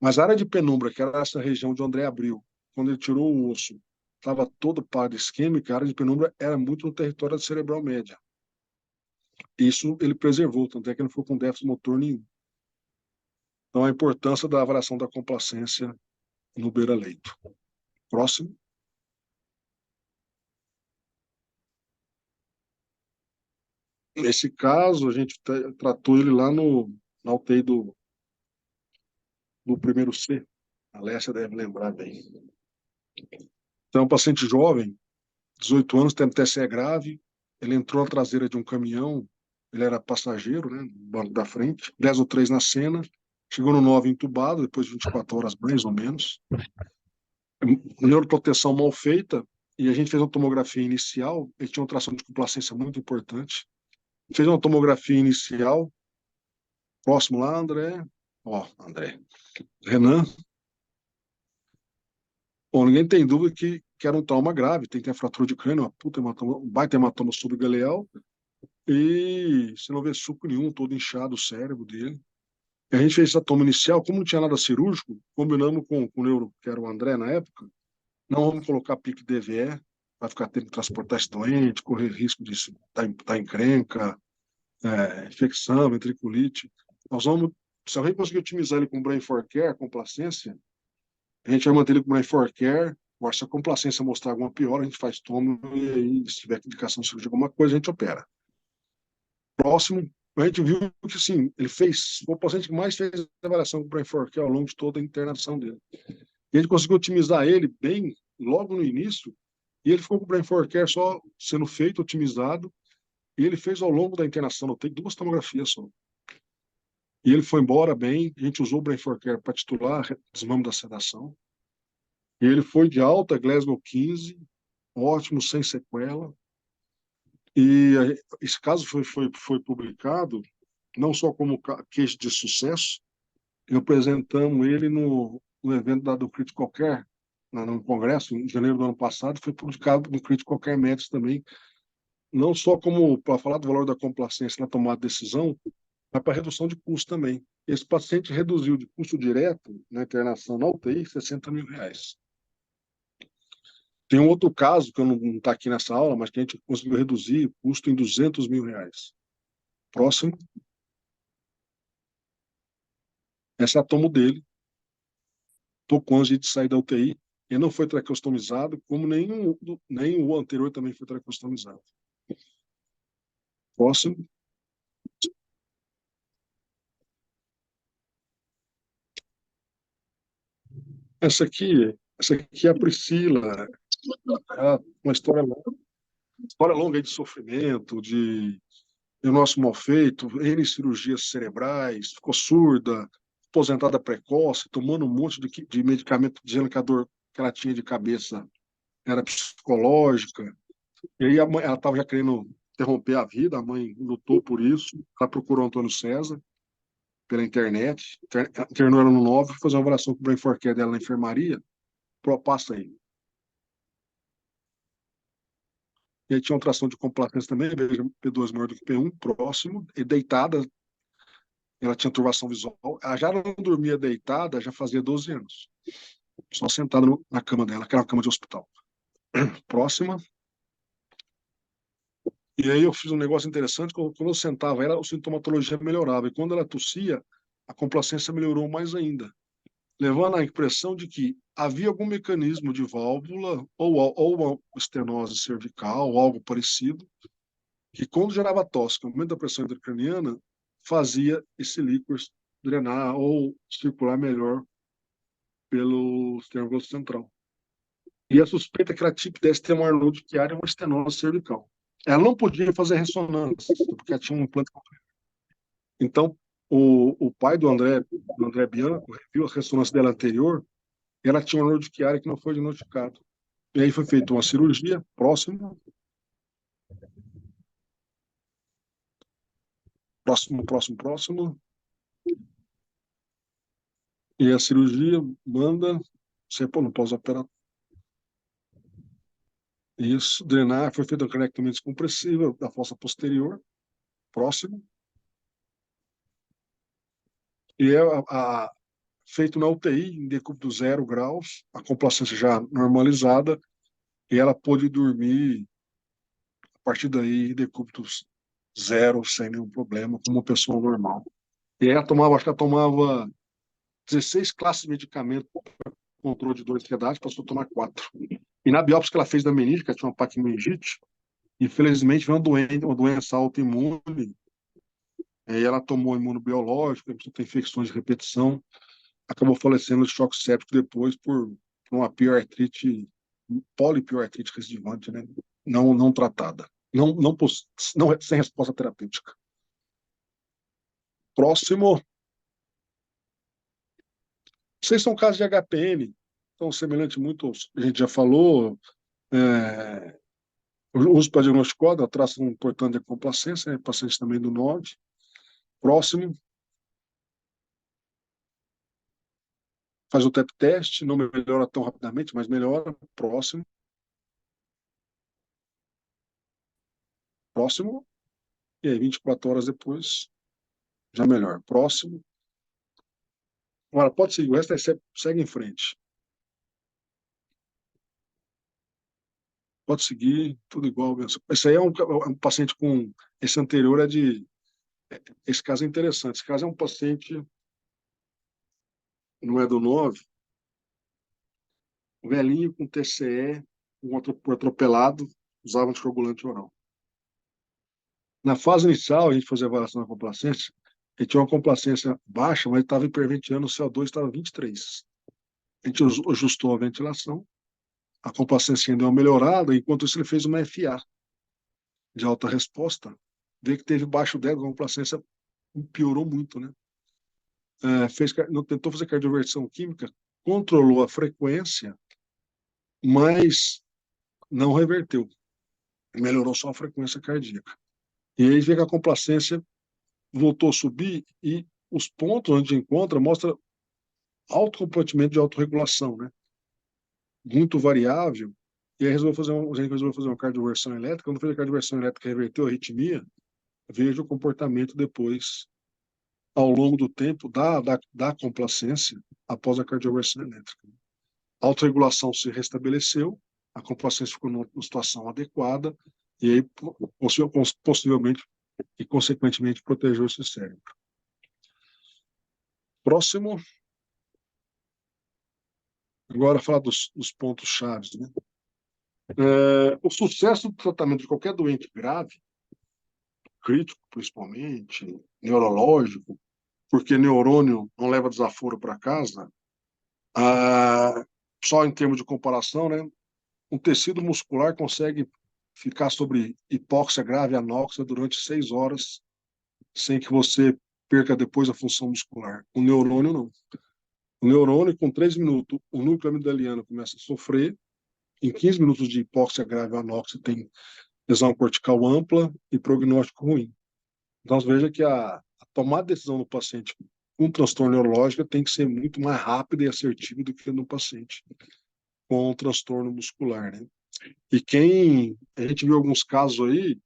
mas a área de penumbra, que era essa região de André abriu, quando ele tirou o osso, estava toda parada isquêmica, a área de penumbra era muito no território da cerebral média. Isso ele preservou, tanto é que ele não ficou com déficit motor nenhum. Então, a importância da avaliação da complacência no beira-leito. Próximo. Nesse caso, a gente tratou ele lá na UTI do primeiro C. A Lécia deve lembrar bem. Então, um paciente jovem, 18 anos, tem TCE grave. Ele entrou na traseira de um caminhão. Ele era passageiro, né, no banco da frente. 10 ou 3 na cena. Chegou no 9 entubado, depois de 24 horas, mais ou menos. Neuroproteção mal feita. E a gente fez uma tomografia inicial. Ele tinha uma tração de complacência muito importante. Fez uma tomografia inicial. Próximo lá, André. Ó, André. Renan. Bom, ninguém tem dúvida que era um trauma grave. Tem que ter fratura de crânio, uma puta hematoma, um baita hematoma subgaleal. E você não vê suco nenhum, todo inchado o cérebro dele. E a gente fez essa toma inicial, como não tinha nada cirúrgico, combinamos com o neuro, que era o André na época, não vamos colocar pique DVE, vai ficar tendo que transportar esse doente, correr risco de estar encrenca, infecção, ventriculite. Nós vamos, se alguém conseguir otimizar ele com Brain for Care, complacência, a gente vai manter ele com Brain for Care. Agora, se a complacência mostrar alguma pior, a gente faz toma e aí, se tiver indicação de cirurgia, alguma coisa, a gente opera. Próximo, a gente viu que, sim, ele fez, foi o paciente que mais fez avaliação com o Brain for Care ao longo de toda a internação dele. E a gente conseguiu otimizar ele bem logo no início, e ele ficou com o Brain for Care só sendo feito, otimizado, e ele fez ao longo da internação, eu tenho 2 tomografias só. E ele foi embora bem, a gente usou o Brain for Care para titular desmame da sedação. E ele foi de alta, Glasgow 15, ótimo, sem sequela. E esse caso foi publicado não só como case de sucesso, apresentamos ele no evento do Critical Care, no congresso, em janeiro do ano passado, foi publicado no Critical Care Medicine também, não só como para falar do valor da complacência na tomada de decisão, mas para redução de custo também. Esse paciente reduziu de custo direto na internação na UTI R$ 60 mil. Tem um outro caso, que eu não está aqui nessa aula, mas que a gente conseguiu reduzir o custo em R$ 200 mil. Próximo. Essa é a tomo dele, pouco antes de sair da UTI. Ele não foi traqueostomizado, como nem o anterior também foi traqueostomizado. Próximo. Essa aqui é a Priscila. É uma história longa de sofrimento, de nosso mal feito, N cirurgias cerebrais, ficou surda, aposentada precoce, tomando um monte de medicamento dizendo que a dor que ela tinha de cabeça era psicológica. E aí a mãe, ela estava já querendo interromper a vida, a mãe lutou por isso, ela procurou o Antônio César pela internet, internou ela no 9, fazer uma avaliação com o Brain for Care dela na enfermaria, passa aí. E aí tinha uma tração de complacência também, P2 maior do que P1, próximo, e deitada, ela tinha turbação visual. Ela já não dormia deitada, já fazia 12 anos. Só sentada na cama dela, que era uma cama de hospital. Próxima. E aí eu fiz um negócio interessante, quando eu sentava ela, a sintomatologia melhorava. E quando ela tossia, a complacência melhorou mais ainda, levando à impressão de que havia algum mecanismo de válvula ou uma estenose cervical, ou algo parecido, que quando gerava tosse, com aumento da pressão intracraniana, fazia esse líquor drenar ou circular melhor pelo sistema nervoso central. E a suspeita é que ela pudesse ter uma urticária ou uma estenose cervical. Ela não podia fazer ressonância, porque ela tinha um implante. Então, o pai do André Bianco, viu a ressonância dela anterior, e ela tinha uma urticária que não foi diagnosticada. E aí foi feita uma cirurgia próximo, próximo, próximo, próximo. E a cirurgia manda você pôr no pós-operatório. Isso, drenar, foi feita uma carectomia descompressiva da fossa posterior, próximo. E é feito na UTI, em decúbito 0 graus, a complacência já normalizada, e ela pôde dormir, a partir daí, em decúbito 0, sem nenhum problema, como uma pessoa normal. E ela tomava, acho que ela tomava 16 classes de medicamento controle de dor de ansiedade, passou a tomar 4. E na biópsia que ela fez da meningite, que tinha uma paquimengite, infelizmente veio uma doença autoimune, e ela tomou imunobiológico, começou a ter infecções de repetição, acabou falecendo de choque séptico depois por uma piorartrite, polipiorartrite recidivante, né? Não tratada, não sem resposta terapêutica. Próximo, vocês são casos de HPN, então semelhante muito, a gente já falou, o uso para diagnóstico da traça importante de complacência, né? Pacientes também do NOD. Próximo, faz o TEP teste, não melhora tão rapidamente, mas melhora. Próximo, próximo, e aí 24 horas depois, já melhor. Próximo. Agora, pode seguir, o resto é segue em frente. Pode seguir, tudo igual. Esse aí é um paciente com. Esse anterior é de. Esse caso é interessante. Esse caso é um paciente, não é do 9, velhinho com TCE, por atropelado, usava anticoagulante oral. Na fase inicial, a gente fazia a avaliação da complacência, ele tinha uma complacência baixa, mas estava hiperventilando, o CO2 estava 23. A gente ajustou a ventilação, a complacência deu uma melhorada, enquanto isso ele fez uma FA de alta resposta, vê que teve baixo débito, a complacência piorou muito, né? Não tentou fazer cardioversão química, controlou a frequência, mas não reverteu. Melhorou só a frequência cardíaca. E aí vê que a complacência voltou a subir e os pontos onde encontra mostra alto comprometimento de autorregulação, né? Muito variável. E aí a gente resolveu fazer uma cardioversão elétrica. Quando fez a cardioversão elétrica, reverteu a arritmia, veja o comportamento depois, ao longo do tempo, da complacência após a cardioversão elétrica. A autorregulação se restabeleceu, a complacência ficou numa situação adequada, e aí possivelmente e consequentemente protegeu esse cérebro. Próximo, agora falar dos pontos chaves, né? O sucesso do tratamento de qualquer doente grave, crítico principalmente, neurológico, porque neurônio não leva desaforo para casa, só em termos de comparação, né? Um tecido muscular consegue ficar sobre hipóxia grave e anóxia durante 6 horas sem que você perca depois a função muscular. O neurônio não. O neurônio, com 3 minutos, o núcleo amigdaliano começa a sofrer. Em 15 minutos de hipóxia grave ou anóxia, tem lesão cortical ampla e prognóstico ruim. Então, veja que a tomada de decisão do paciente com transtorno neurológico tem que ser muito mais rápida e assertiva do que no paciente com transtorno muscular, né? E a gente viu alguns casos aí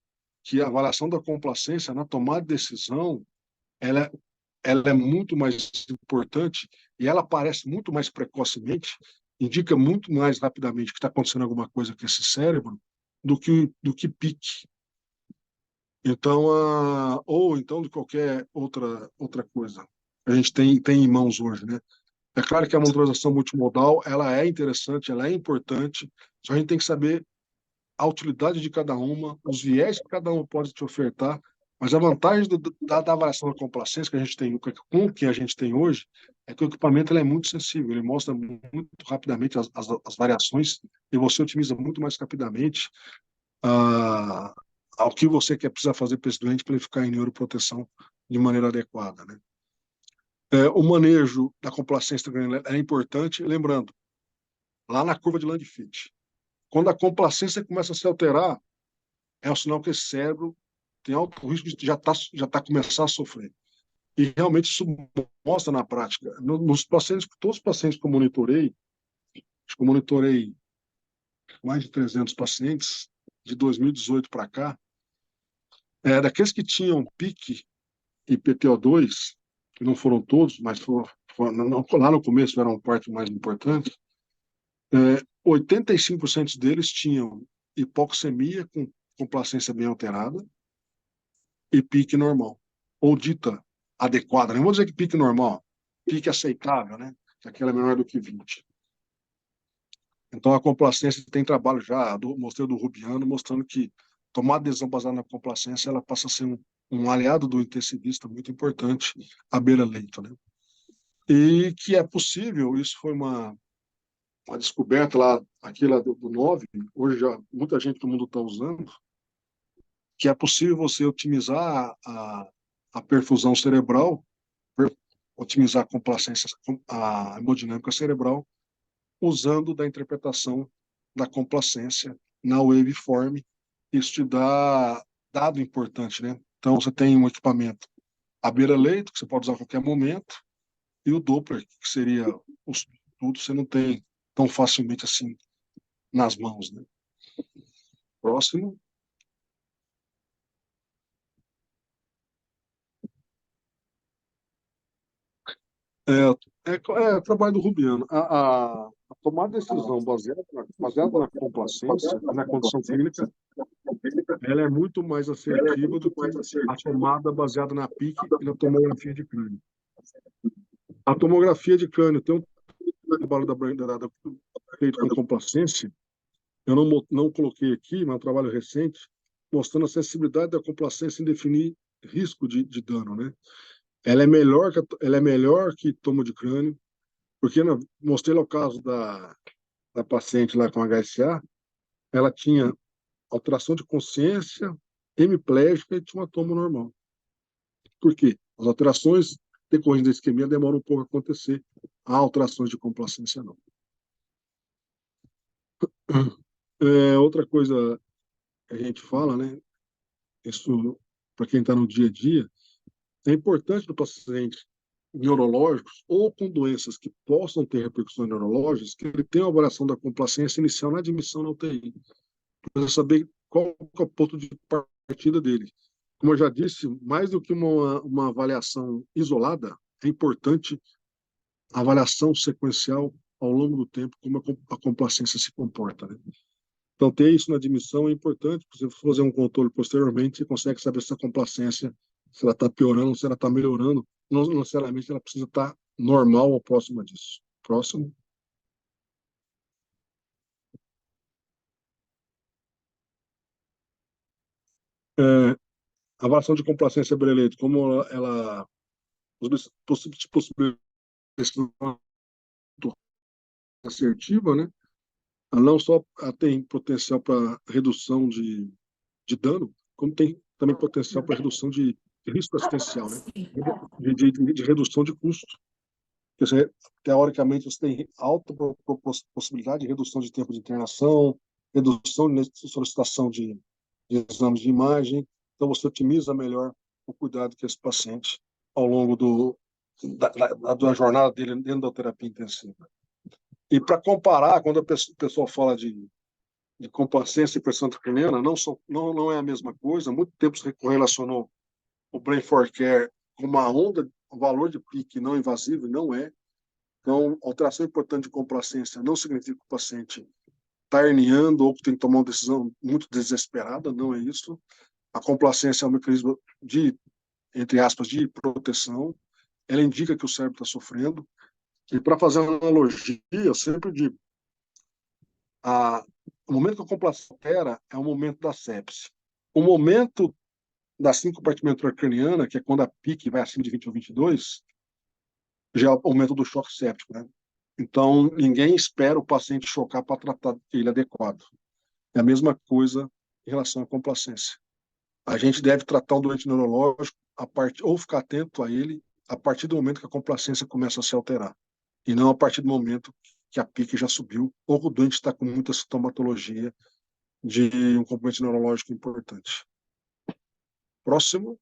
que a avaliação da complacência na tomada de decisão, ela, ela é muito mais importante e ela aparece muito mais precocemente, indica muito mais rapidamente que está acontecendo alguma coisa com esse cérebro do que pique. Então, ou então de qualquer outra coisa. A gente tem em mãos hoje, né? É claro que a monitorização multimodal, ela é interessante, ela é importante, só a gente tem que saber a utilidade de cada uma, os viés que cada uma pode te ofertar, mas a vantagem da avaliação da complacência que a gente tem, com o que a gente tem hoje, é que o equipamento ele é muito sensível, ele mostra muito rapidamente as variações e você otimiza muito mais rapidamente ah, ao que você quer precisar fazer para esse doente para ele ficar em neuroproteção de maneira adequada, né? O manejo da complacência é importante, lembrando, lá na curva de Landfit, quando a complacência começa a se alterar, é um sinal que esse cérebro tem alto risco de já tá começando a sofrer. E realmente isso mostra na prática. Nos pacientes, todos os pacientes que eu monitorei, acho que eu monitorei mais de 300 pacientes, de 2018 para cá, daqueles que tinham pique e PPO2, que não foram todos, mas lá no começo eram a parte mais importante, 85% deles tinham hipoxemia com complacência bem alterada e pique normal, ou dita adequada. Não vou dizer que pique normal, pique aceitável, né? Que aquela é menor do que 20. Então, a complacência tem trabalho já, mostrei do Rubiano, mostrando que tomar adesão baseada na complacência, ela passa a ser um aliado do intensivista muito importante à beira-leito, né? E que é possível, isso foi uma descoberta lá, aqui lá do 9, hoje já muita gente do mundo está usando, que é possível você otimizar a perfusão cerebral, otimizar a complacência, a hemodinâmica cerebral, usando da interpretação da complacência na waveform. Isso te dá dado importante, né? Então, você tem um equipamento à beira-leito, que você pode usar a qualquer momento, e o Doppler, que seria o substituto, você não tem tão facilmente assim nas mãos, né? Próximo. É trabalho do Rubiano. A tomar decisão baseada na complacência, na condição clínica, ela é muito mais assertiva do que a tomada baseada na PIC e na tomografia de crânio. A tomografia de crânio tem um trabalho feito com complacência, eu não coloquei aqui, mas é um trabalho recente, mostrando a sensibilidade da complacência em definir risco de dano, né? Ela é melhor que tomo de crânio, porque mostrei lá o caso da paciente lá com HSA, ela tinha alteração de consciência, hemiplégica e tinha uma toma normal. Por quê? As alterações decorrentes da isquemia demoram um pouco a acontecer, há alterações de complacência não. Outra coisa que a gente fala, né? Isso para quem está no dia a dia, é importante do paciente neurológicos ou com doenças que possam ter repercussões neurológicas, que ele tenha uma avaliação da complacência inicial na admissão na UTI, para saber qual é o ponto de partida dele. Como eu já disse, mais do que uma avaliação isolada, é importante a avaliação sequencial ao longo do tempo, como a complacência se comporta, né? Então, ter isso na admissão é importante, porque se você fazer um controle posteriormente, você consegue saber se a complacência, se ela está piorando, se ela está melhorando. Não necessariamente ela precisa estar normal ou próxima disso. Próximo. É, a avaliação de complacência Breleito, como ela possibilita assertiva, né? Ela não só tem potencial para redução de dano, como tem também potencial para redução de risco assistencial, né? De redução de custo. Quer dizer, teoricamente, você tem alta possibilidade de redução de tempo de internação, redução de solicitação de exames de imagem. Então, você otimiza melhor o cuidado que esse paciente ao longo da jornada dele dentro da terapia intensiva. E para comparar, quando a pessoa fala de complacência e pressão intracraniana, não é a mesma coisa. Há muito tempo se correlacionou o Brain for Care com uma onda, um valor de pique não invasivo, e não é. Então, alteração importante de complacência não significa que o paciente está herniando ou que tem que tomar uma decisão muito desesperada, não é isso. A complacência é um mecanismo de, entre aspas, de proteção. Ela indica que o cérebro está sofrendo. E para fazer uma analogia, eu sempre digo, o momento que a complacência altera é o momento da sepse. O momento da sincompartimento craniana, que é quando a pique vai acima de 20 ou 22, já é o momento do choque séptico, né? Então, ninguém espera o paciente chocar para tratar ele adequado. É a mesma coisa em relação à complacência. A gente deve tratar um doente neurológico ou ficar atento a ele a partir do momento que a complacência começa a se alterar, e não a partir do momento que a pique já subiu ou que o doente está com muita sintomatologia de um componente neurológico importante. Próximo.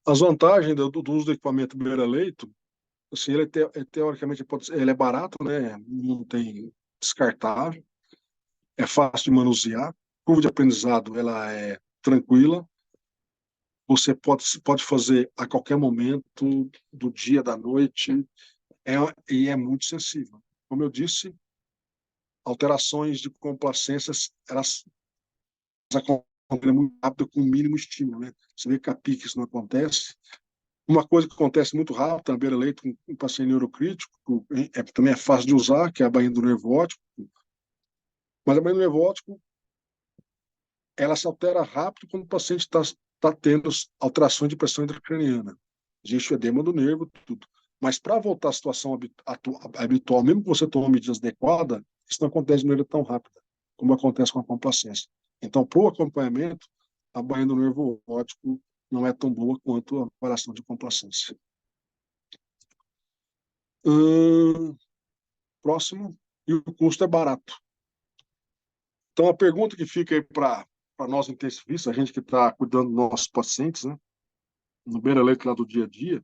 As vantagens do uso do equipamento beira-leito, assim, teoricamente ele é barato, né? Não tem descartável, é fácil de manusear, curva de aprendizado ela é tranquila, você pode fazer a qualquer momento do dia, da noite, e é muito sensível. Como eu disse, alterações de complacências, elas acontecem muito rápido com o mínimo estímulo, né? Você vê que a pique isso não acontece, Uma coisa que acontece muito rápido na beira-leito com um paciente neurocrítico, também é fácil de usar, que é a bainha do nervo óptico, mas a bainha do nervo óptico, ela se altera rápido quando o paciente está tendo alterações de pressão intracraniana. Existe o edema do nervo, tudo. Mas para voltar à situação habitual, mesmo que você tome medidas adequadas, isso não acontece de maneira tão rápida, como acontece com a complacência. Então, para o acompanhamento, a bainha do nervo óptico não é tão boa quanto a avaliação de complacência. Próximo, e o custo é barato. Então, a pergunta que fica aí para nós intensivistas, a gente que está cuidando dos nossos pacientes, né, no beira-leito lá do dia a dia,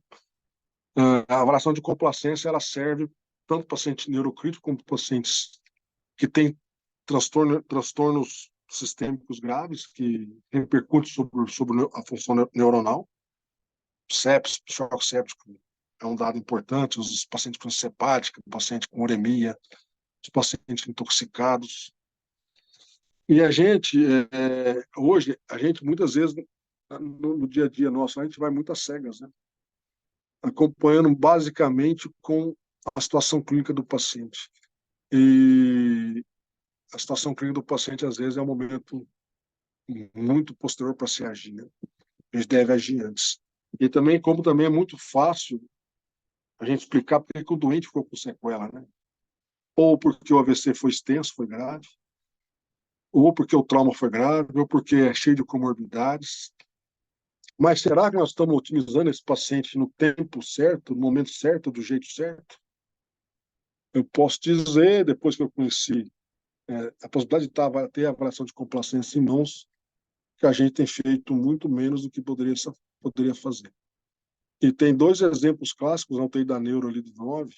a avaliação de complacência ela serve tanto para pacientes neurocríticos como para pacientes que têm transtornos sistêmicos graves que repercutem sobre a função neuronal. Sepsis, choque séptico é um dado importante, os pacientes com insuficiência hepática, pacientes com uremia, os pacientes intoxicados. E a gente, hoje, a gente muitas vezes, no dia a dia nosso, a gente vai muito às cegas, né? Acompanhando basicamente com a situação clínica do paciente. E a situação clínica do paciente, às vezes, é um momento muito posterior para se agir, né? A gente deve agir antes. E também, como também é muito fácil a gente explicar por que o doente ficou com sequela, né? Ou porque o AVC foi extenso, foi grave, ou porque o trauma foi grave, ou porque é cheio de comorbidades. Mas será que nós estamos otimizando esse paciente no tempo certo, no momento certo, do jeito certo? Eu posso dizer, depois que eu conheci a possibilidade de ter a avaliação de complacência em mãos, que a gente tem feito muito menos do que poderia fazer. E tem dois exemplos clássicos na UTI da Neuro ali de 9,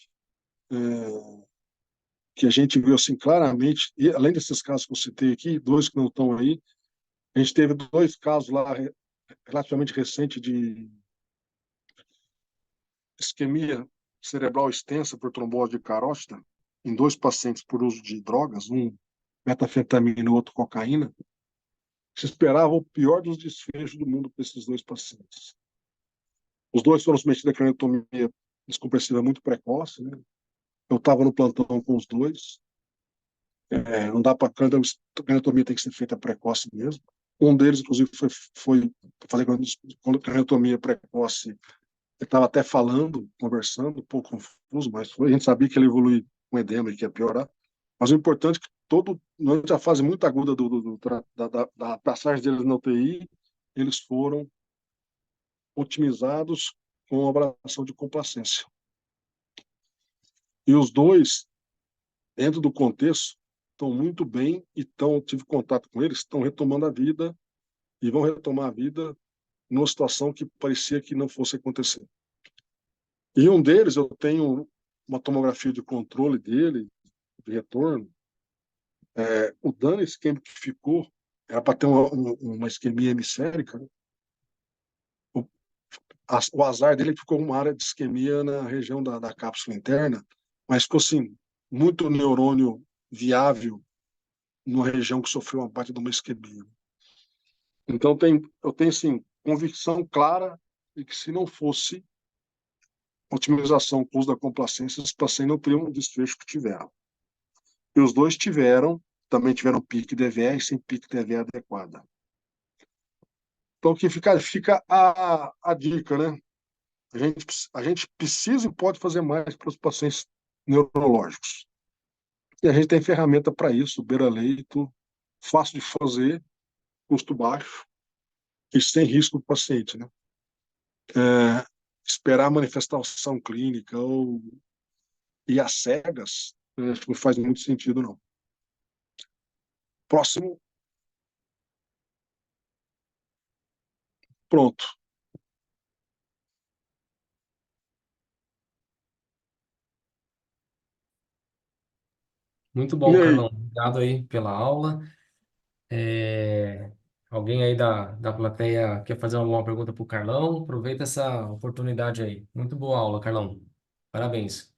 que a gente viu assim claramente, e além desses casos que eu citei aqui, dois que não estão aí, a gente teve dois casos lá relativamente recentes de isquemia cerebral extensa por trombose de carótida em dois pacientes por uso de drogas, um metafetamina e o outro cocaína. Se esperava o pior dos desfechos do mundo para esses dois pacientes. Os dois foram submetidos a craniotomia descompressiva muito precoce, né? Eu estava no plantão com os dois. Não dá para craniotomia tem que ser feita precoce mesmo. Um deles, inclusive, foi fazer craniotomia precoce. Ele estava até falando, conversando, um pouco confuso, mas a gente sabia que ele evoluía com edema e que ia piorar. Mas o importante é que durante a fase muito aguda da passagem deles na UTI, eles foram otimizados com a avaliação de complacência. E os dois, dentro do contexto, estão muito bem e tive contato com eles, estão retomando a vida e vão retomar a vida numa situação que parecia que não fosse acontecer. E um deles, eu tenho uma tomografia de controle dele, de retorno. O dano isquêmico que ficou era para ter uma isquemia hemisférica. Né? O azar dele ficou uma área de isquemia na região da cápsula interna, mas ficou assim, muito neurônio viável numa região que sofreu uma parte de uma isquemia. Então, eu tenho, assim, convicção clara de que se não fosse otimização com o uso da complacência, os pacientes não teriam o desfecho que tiveram. E os dois também tiveram pique DVE e sem pique DVE adequada. Então, que fica a dica, né? A gente precisa e pode fazer mais para os pacientes neurológicos. E a gente tem ferramenta para isso, beira-leito, fácil de fazer, custo baixo e sem risco para o paciente, né? Esperar a manifestação clínica ou ir às cegas, acho que não faz muito sentido, não. Próximo, pronto. Muito E bom, aí? Carlão. Obrigado aí pela aula. É, Alguém aí da plateia quer fazer alguma pergunta para o Carlão? Aproveita essa oportunidade aí. Muito boa aula, Carlão. Parabéns.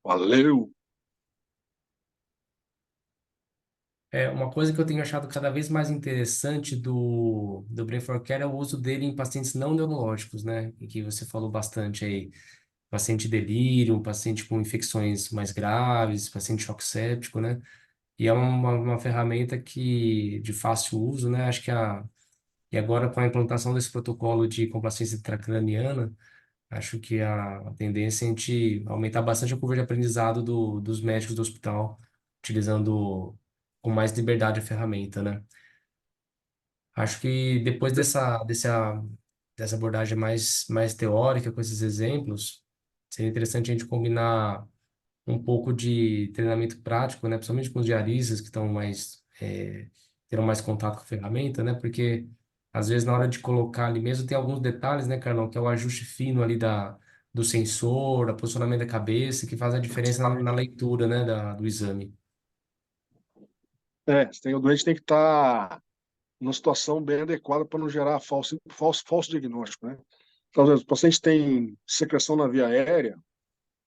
Valeu! Uma coisa que eu tenho achado cada vez mais interessante do Brain for Care é o uso dele em pacientes não neurológicos, né? E que você falou bastante aí. Paciente delírio, paciente com infecções mais graves, paciente choque séptico, né? E é uma ferramenta que de fácil uso, né? E agora com a implantação desse protocolo de complacência intracraniana, acho que a tendência é a gente aumentar bastante a curva de aprendizado dos médicos do hospital, utilizando com mais liberdade a ferramenta, né? Acho que depois dessa abordagem mais teórica, com esses exemplos, seria interessante a gente combinar um pouco de treinamento prático, né? Principalmente com os diaristas que terão mais contato com a ferramenta, né? Porque às vezes na hora de colocar ali mesmo tem alguns detalhes, né, Carlão, que é o ajuste fino ali do sensor, o posicionamento da cabeça, que faz a diferença na leitura, né, do exame. O doente tem que estar numa situação bem adequada para não gerar falso diagnóstico, né? Então, às vezes, o paciente tem secreção na via aérea,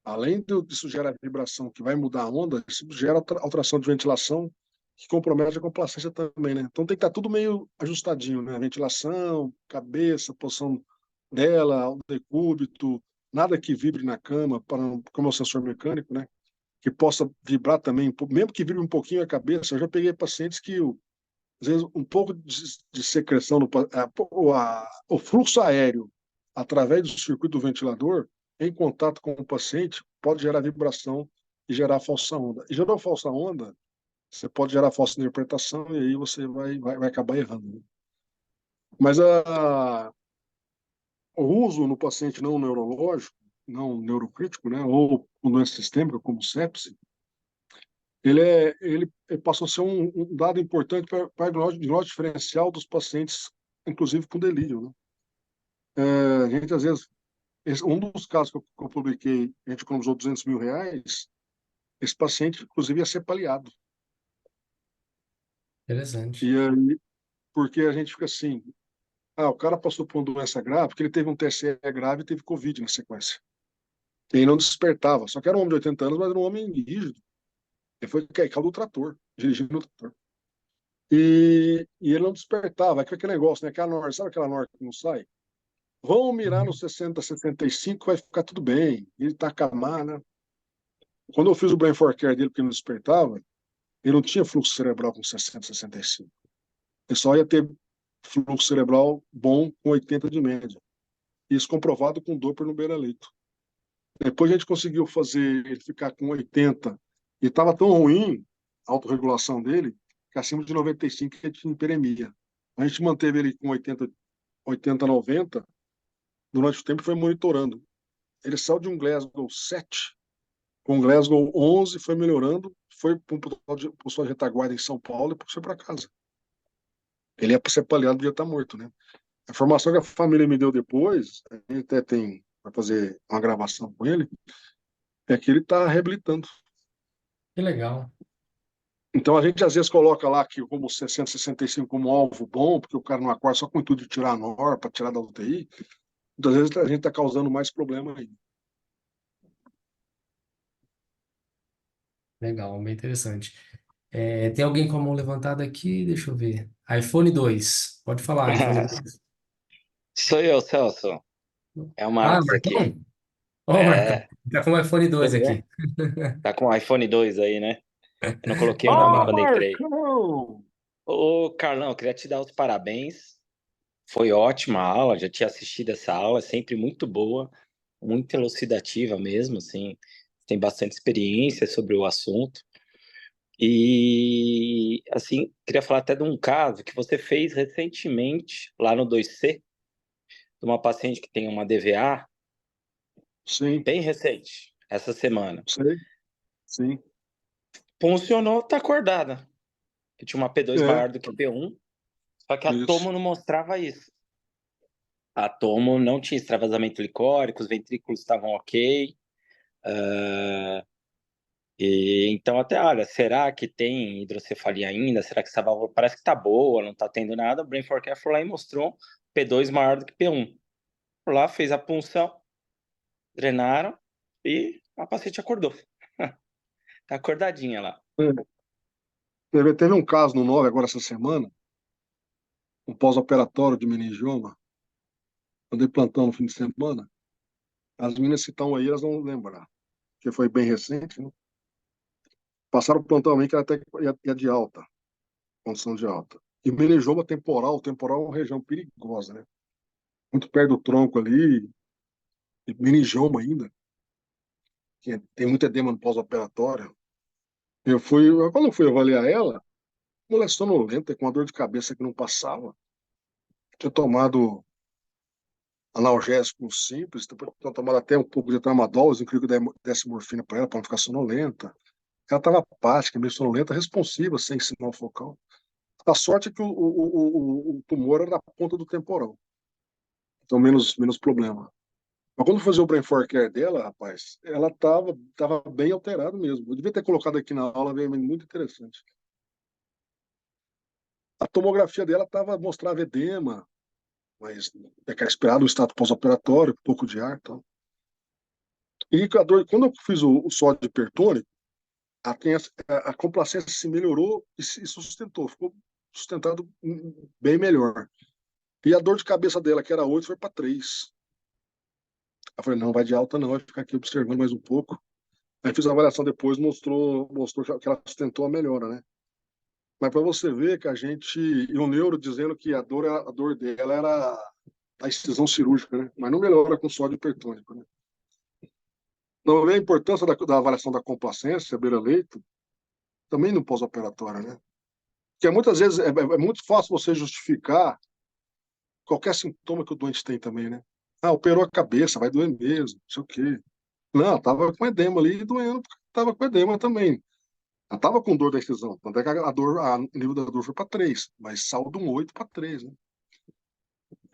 além disso gerar vibração que vai mudar a onda, isso gera alteração de ventilação que compromete a complacência também, né? Então tem que estar tudo meio ajustadinho, né? Ventilação, cabeça, posição dela, o decúbito, nada que vibre na cama, como é o sensor mecânico, né? Que possa vibrar também, mesmo que vibre um pouquinho a cabeça. Eu já peguei pacientes que, às vezes, um pouco de secreção, o fluxo aéreo através do circuito do ventilador, em contato com o paciente, pode gerar vibração e gerar falsa onda. E gerou falsa onda, você pode gerar falsa interpretação e aí você vai acabar errando, né? Mas o uso no paciente não neurológico, não neurocrítico, né, ou com doença sistêmica, como sepse, ele passou a ser um dado importante para o diagnóstico diferencial dos pacientes, inclusive com delírio, né? A gente, às vezes, um dos casos que eu publiquei, a gente economizou R$ 200 mil, esse paciente, inclusive, ia ser paliado. Interessante. E aí, porque a gente fica assim, o cara passou por uma doença grave, porque ele teve um TCE grave e teve Covid na sequência. E ele não despertava. Só que era um homem de 80 anos, mas era um homem rígido. Ele foi caiu do trator, dirigindo o trator. E ele não despertava. Aquele negócio, né? Aquela NOR, sabe aquela NOR que não sai? Vão mirar no Uhum. 60, 65, vai ficar tudo bem. Ele tá acamado, né? Quando eu fiz o brain for care dele, porque ele não despertava, ele não tinha fluxo cerebral com 60, 65. Ele só ia ter fluxo cerebral bom com 80 de média. Isso comprovado com Doppler no beira-leito. Depois a gente conseguiu fazer ele ficar com 80. E estava tão ruim a autorregulação dele, que acima de 95 ele tinha hiperemia. A gente manteve ele com 80, 90 durante o tempo e foi monitorando. Ele saiu de um Glasgow 7 com um Glasgow 11, foi melhorando, foi para um pessoal de retaguarda em São Paulo e depois foi para casa. Ele ia ser paliado, devia estar morto, né? A informação que a família me deu depois, a gente até tem para fazer uma gravação com ele, é que ele está reabilitando. Que legal. Então a gente às vezes coloca lá que como 60, 65 como alvo bom, porque o cara não acorda só com o intuito de tirar a NOR, para tirar da UTI, muitas vezes a gente está causando mais problema aí. Legal, bem interessante. Tem alguém com a mão levantada aqui? Deixa eu ver. iPhone 2. Pode falar, iPhone 2. Sou eu, Celso. É o Ah, Marcos aqui. Marcão? Ô, Marcão. É, Tá com o iPhone 2 tudo bem? aqui. Tá com o iPhone 2 aí, né? Eu não coloquei o Manda nome Ah, quando bala. entrei. Marcão! Ô, Carlão, eu queria te dar os parabéns. Foi ótima a aula, já tinha assistido essa aula, sempre muito boa, muito elucidativa mesmo, assim. Tem bastante experiência sobre o assunto. E, assim, queria falar até de um caso que você fez recentemente lá no 2C, de uma paciente que tem uma DVA, Sim, bem recente, essa semana. sei, sim. Funcionou, tá acordada. Que tinha uma P2 É, maior do que P1, só que a isso. tomo não mostrava isso. A tomo não tinha extravasamento licórico, os ventrículos estavam ok. E então até, olha, será que tem hidrocefalia ainda? Será que essa válvula parece que tá boa, não tá tendo nada? O Brain for Care foi lá e mostrou P2 maior do que P1. Por lá, fez a punção, drenaram e a paciente acordou. Tá acordadinha lá. É. Teve um caso no 9 agora essa semana, um pós-operatório de meningioma. Eu dei plantão no fim de semana. As meninas que estão aí, elas vão lembrar, porque foi bem recente, né? Passaram o plantão aí que ela até ia de alta, condição de alta. E meningioma temporal é uma região perigosa, né? Muito perto do tronco ali, e meningioma ainda, que tem muito edema no pós-operatório. Quando eu fui avaliar ela, mulher sonolenta, com uma dor de cabeça que não passava. Tinha tomado analgésico simples, depois tinha tomado até um pouco de tramadol, eu incluí que eu desse morfina para ela, para não ficar sonolenta. Ela estava apática, meio sonolenta, responsiva, sem sinal focal. A sorte é que o tumor era na ponta do temporal, então menos problema. Mas quando eu fazia o brain for care dela, rapaz, ela tava bem alterada mesmo. Eu devia ter colocado aqui na aula, veio muito interessante. A tomografia dela mostrava edema, mas é que era esperado o estado pós-operatório, pouco de ar e tal. E quando eu fiz o sódio hipertônico, a complacência se melhorou e se sustentou, ficou sustentado bem melhor. E a dor de cabeça dela, que era 8, foi para 3. Eu falei, não, vai de alta não, vai ficar aqui observando mais um pouco. Aí fiz a avaliação depois, mostrou que ela sustentou a melhora, né? Mas para você ver que e o neuro dizendo que a dor dela era a excisão cirúrgica, né? Mas não melhora com sódio hipertônico, né? Não vê a importância da avaliação da complacência, beira-leito, também no pós-operatório, né? Porque muitas vezes é muito fácil você justificar qualquer sintoma que o doente tem também, né? Ah, operou a cabeça, vai doer mesmo, não sei o quê. Não, tava com edema ali, doendo, porque tava com edema também. Ela tava com dor da excisão, tanto é que o nível da dor foi para 3, mas saldo um 8 para 3, né?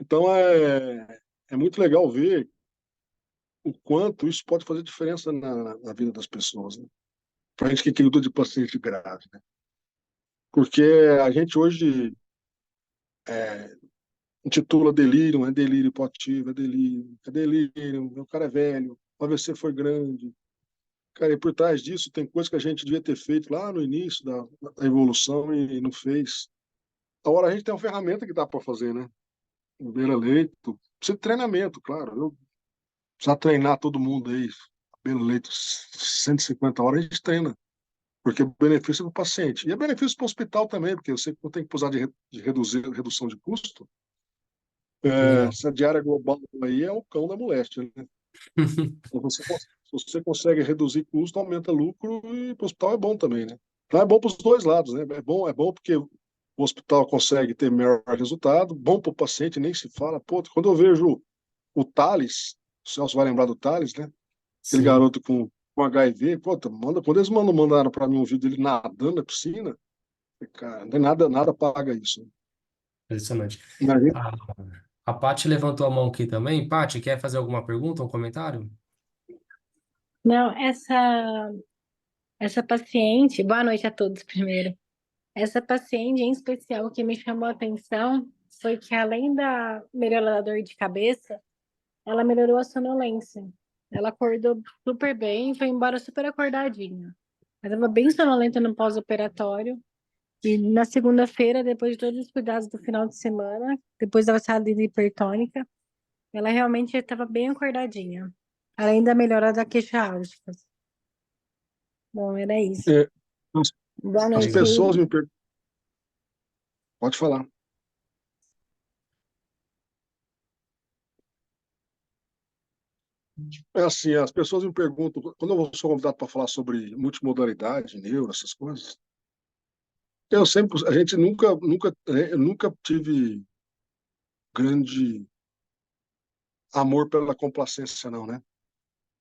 Então é muito legal ver o quanto isso pode fazer diferença na vida das pessoas, né? Pra gente que cuida de paciente grave, né? Porque a gente hoje intitula delírio, é delírio hipoativo, é delírio, o cara é velho, o AVC foi grande. Cara, e por trás disso tem coisa que a gente devia ter feito lá no início da evolução e não fez. Agora a gente tem uma ferramenta que dá para fazer, né? Beira-leito, precisa de treinamento, claro. Eu precisa treinar todo mundo aí, beira-leito, 150 horas a gente treina, porque é benefício para o paciente. E é benefício para o hospital também, porque você não tem que usar de redução de custo. Legal. Essa diária global aí é o cão da moléstia, né? Então, se você consegue reduzir custo, aumenta lucro e para o hospital é bom também, né? Então é bom para os dois lados, né? É bom porque o hospital consegue ter melhor resultado, bom para o paciente, nem se fala. Pô, quando eu vejo o Thales, o Celso vai lembrar do Thales, né? Aquele Sim, garoto com HIV, pô, quando eles mandaram para mim um vídeo dele nadando na piscina, cara, não tem nada paga isso. impressionante. Imagina. A, a Paty levantou a mão aqui também. Paty, quer fazer alguma pergunta, um comentário? Não, essa paciente, boa noite a todos primeiro. Essa paciente em especial o que me chamou a atenção foi que além da melhora da dor de cabeça, ela melhorou a sonolência. Ela acordou super bem, foi embora super acordadinha. Ela estava bem sonolenta no pós-operatório. E na segunda-feira, depois de todos os cuidados do final de semana, depois da saída hipertônica, ela realmente estava bem acordadinha. Além da melhora da queixa álgica. Bom, era isso. É, as, Boa as noite. Legal. pessoas me perguntam, pode falar. É assim, as pessoas me perguntam, quando eu sou convidado para falar sobre multimodalidade, neuro, essas coisas, a gente eu nunca tive grande amor pela complacência, não, né?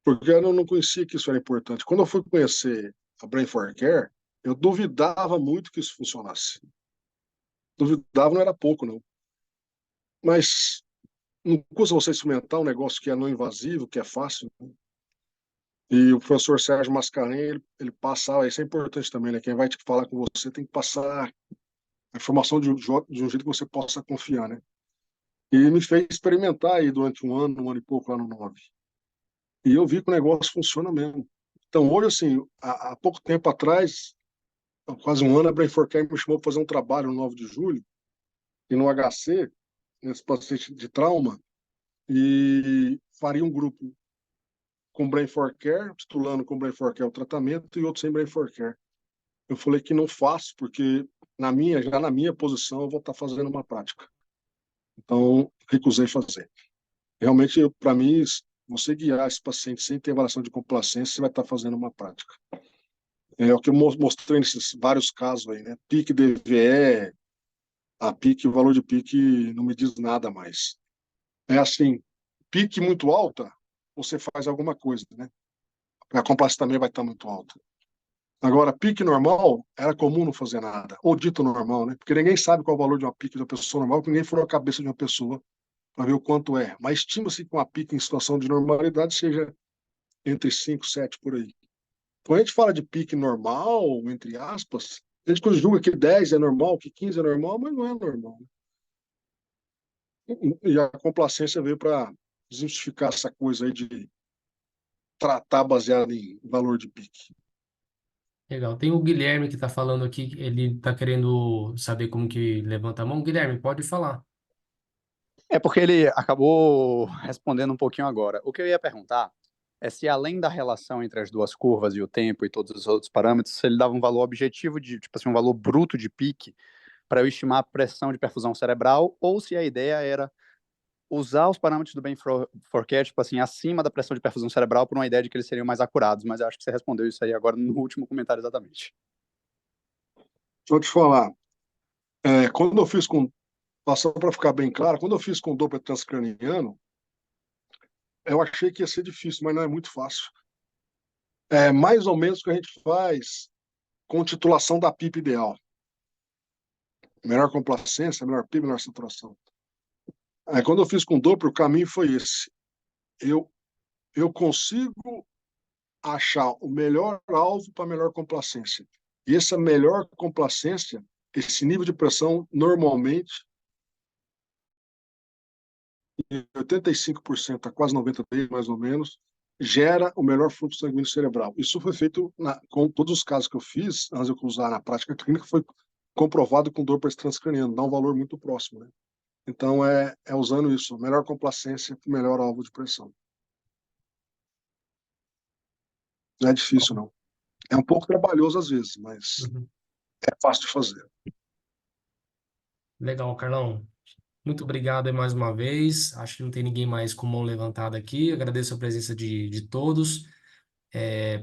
Porque eu não conhecia que isso era importante. Quando eu fui conhecer a Brain for Care, eu duvidava muito que isso funcionasse. Duvidava não era pouco, não. Mas não custa você experimentar um negócio que é não invasivo, que é fácil, né? E o professor Sérgio Mascarenhas, ele passa, isso é importante também, né? Quem vai te falar com você tem que passar a informação de um jeito que você possa confiar, né? E ele me fez experimentar aí durante um ano e pouco lá no 9. E eu vi que o negócio funciona mesmo. Então, hoje, assim, há pouco tempo atrás, há quase um ano, a Brain for Care me chamou para fazer um trabalho no 9 de julho, e no HC, nesse paciente de trauma, e faria um grupo com Brain for Care, titulando com Brain for Care o tratamento, e outro sem Brain for Care. Eu falei que não faço, porque já na minha posição, eu vou estar fazendo uma prática. Então, recusei fazer. Realmente, para mim, você guiar esse paciente sem ter avaliação de complacência, você vai estar fazendo uma prática. É o que eu mostrei nesses vários casos aí, né? Pique DVE, a pique, o valor de pique não me diz nada mais. É assim, pique muito alta, você faz alguma coisa, né? A complacência também vai estar muito alta. Agora, pique normal, era comum não fazer nada. Ou dito normal, né? Porque ninguém sabe qual é o valor de uma pique de uma pessoa normal, porque ninguém furou a cabeça de uma pessoa para ver o quanto é. Mas estima-se que uma pique em situação de normalidade seja entre 5 e 7 por aí. Quando a gente fala de pique normal, entre aspas, a gente julga que 10 é normal, que 15 é normal, mas não é normal. E a complacência veio para desmistificar essa coisa aí de tratar baseado em valor de pique. Legal. Tem o Guilherme que está falando aqui, ele está querendo saber como que levanta a mão. Guilherme, pode falar. É porque ele acabou respondendo um pouquinho agora. O que eu ia perguntar é se, além da relação entre as duas curvas e o tempo e todos os outros parâmetros, se ele dava um valor objetivo de, tipo assim, um valor bruto de pique para eu estimar a pressão de perfusão cerebral, ou se a ideia era usar os parâmetros do Brain for Care, tipo assim, acima da pressão de perfusão cerebral, por uma ideia de que eles seriam mais acurados. Mas eu acho que você respondeu isso aí agora no último comentário exatamente. Deixa eu te falar, quando eu fiz com, passando para ficar bem claro, quando eu fiz com Doppler transcraniano, eu achei que ia ser difícil, mas não é muito fácil. É mais ou menos o que a gente faz com titulação da PIP ideal. Melhor complacência, melhor PIP, melhor saturação. Quando eu fiz com Doppler, o caminho foi esse. Eu consigo achar o melhor alvo para melhor complacência. E essa melhor complacência, esse nível de pressão, normalmente, em 85% a quase 90%, mais ou menos, gera o melhor fluxo sanguíneo cerebral. Isso foi feito com todos os casos que eu fiz, antes de eu usar na prática clínica, foi comprovado com Doppler transcraniano, dá um valor muito próximo, né? Então, é usando isso, melhor complacência, melhor alvo de pressão. Não é difícil, não. É um pouco trabalhoso às vezes, mas é fácil de fazer. Legal, Carlão. Muito obrigado aí mais uma vez. Acho que não tem ninguém mais com mão levantada aqui. Agradeço a presença de todos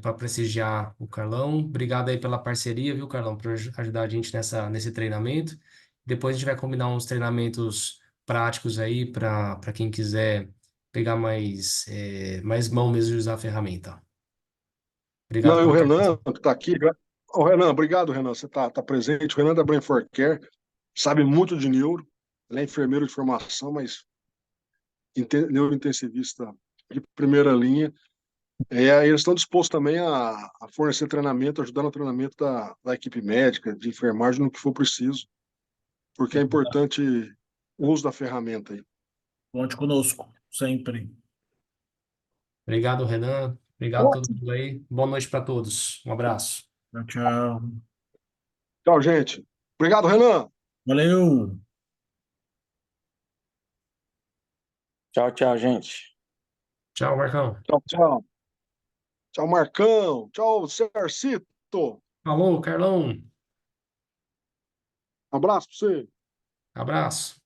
para prestigiar o Carlão. Obrigado aí pela parceria, viu, Carlão, por ajudar a gente nesse treinamento. Depois a gente vai combinar uns treinamentos práticos aí para quem quiser pegar mais mão mesmo de usar a ferramenta. Obrigado Não, e o pela Renan, participação. que está aqui. Ô, Renan, obrigado, Renan. Você tá presente. O Renan da Brain for Care sabe muito de neuro. Ele é enfermeiro de formação, mas neurointensivista de primeira linha. Eles estão dispostos também a fornecer treinamento, ajudar no treinamento da equipe médica, de enfermagem, no que for preciso, porque é importante o uso da ferramenta aí. Conte conosco, sempre. Obrigado, Renan. Obrigado a todo mundo aí. Boa noite para todos. Um abraço. Tchau, tchau. Tchau, gente. Obrigado, Renan. Valeu! Tchau, tchau, gente. Tchau, Marcão. Tchau, tchau. Tchau, Marcão. Tchau, Cercito. Falou, Carlão. Um abraço para você. Abraço.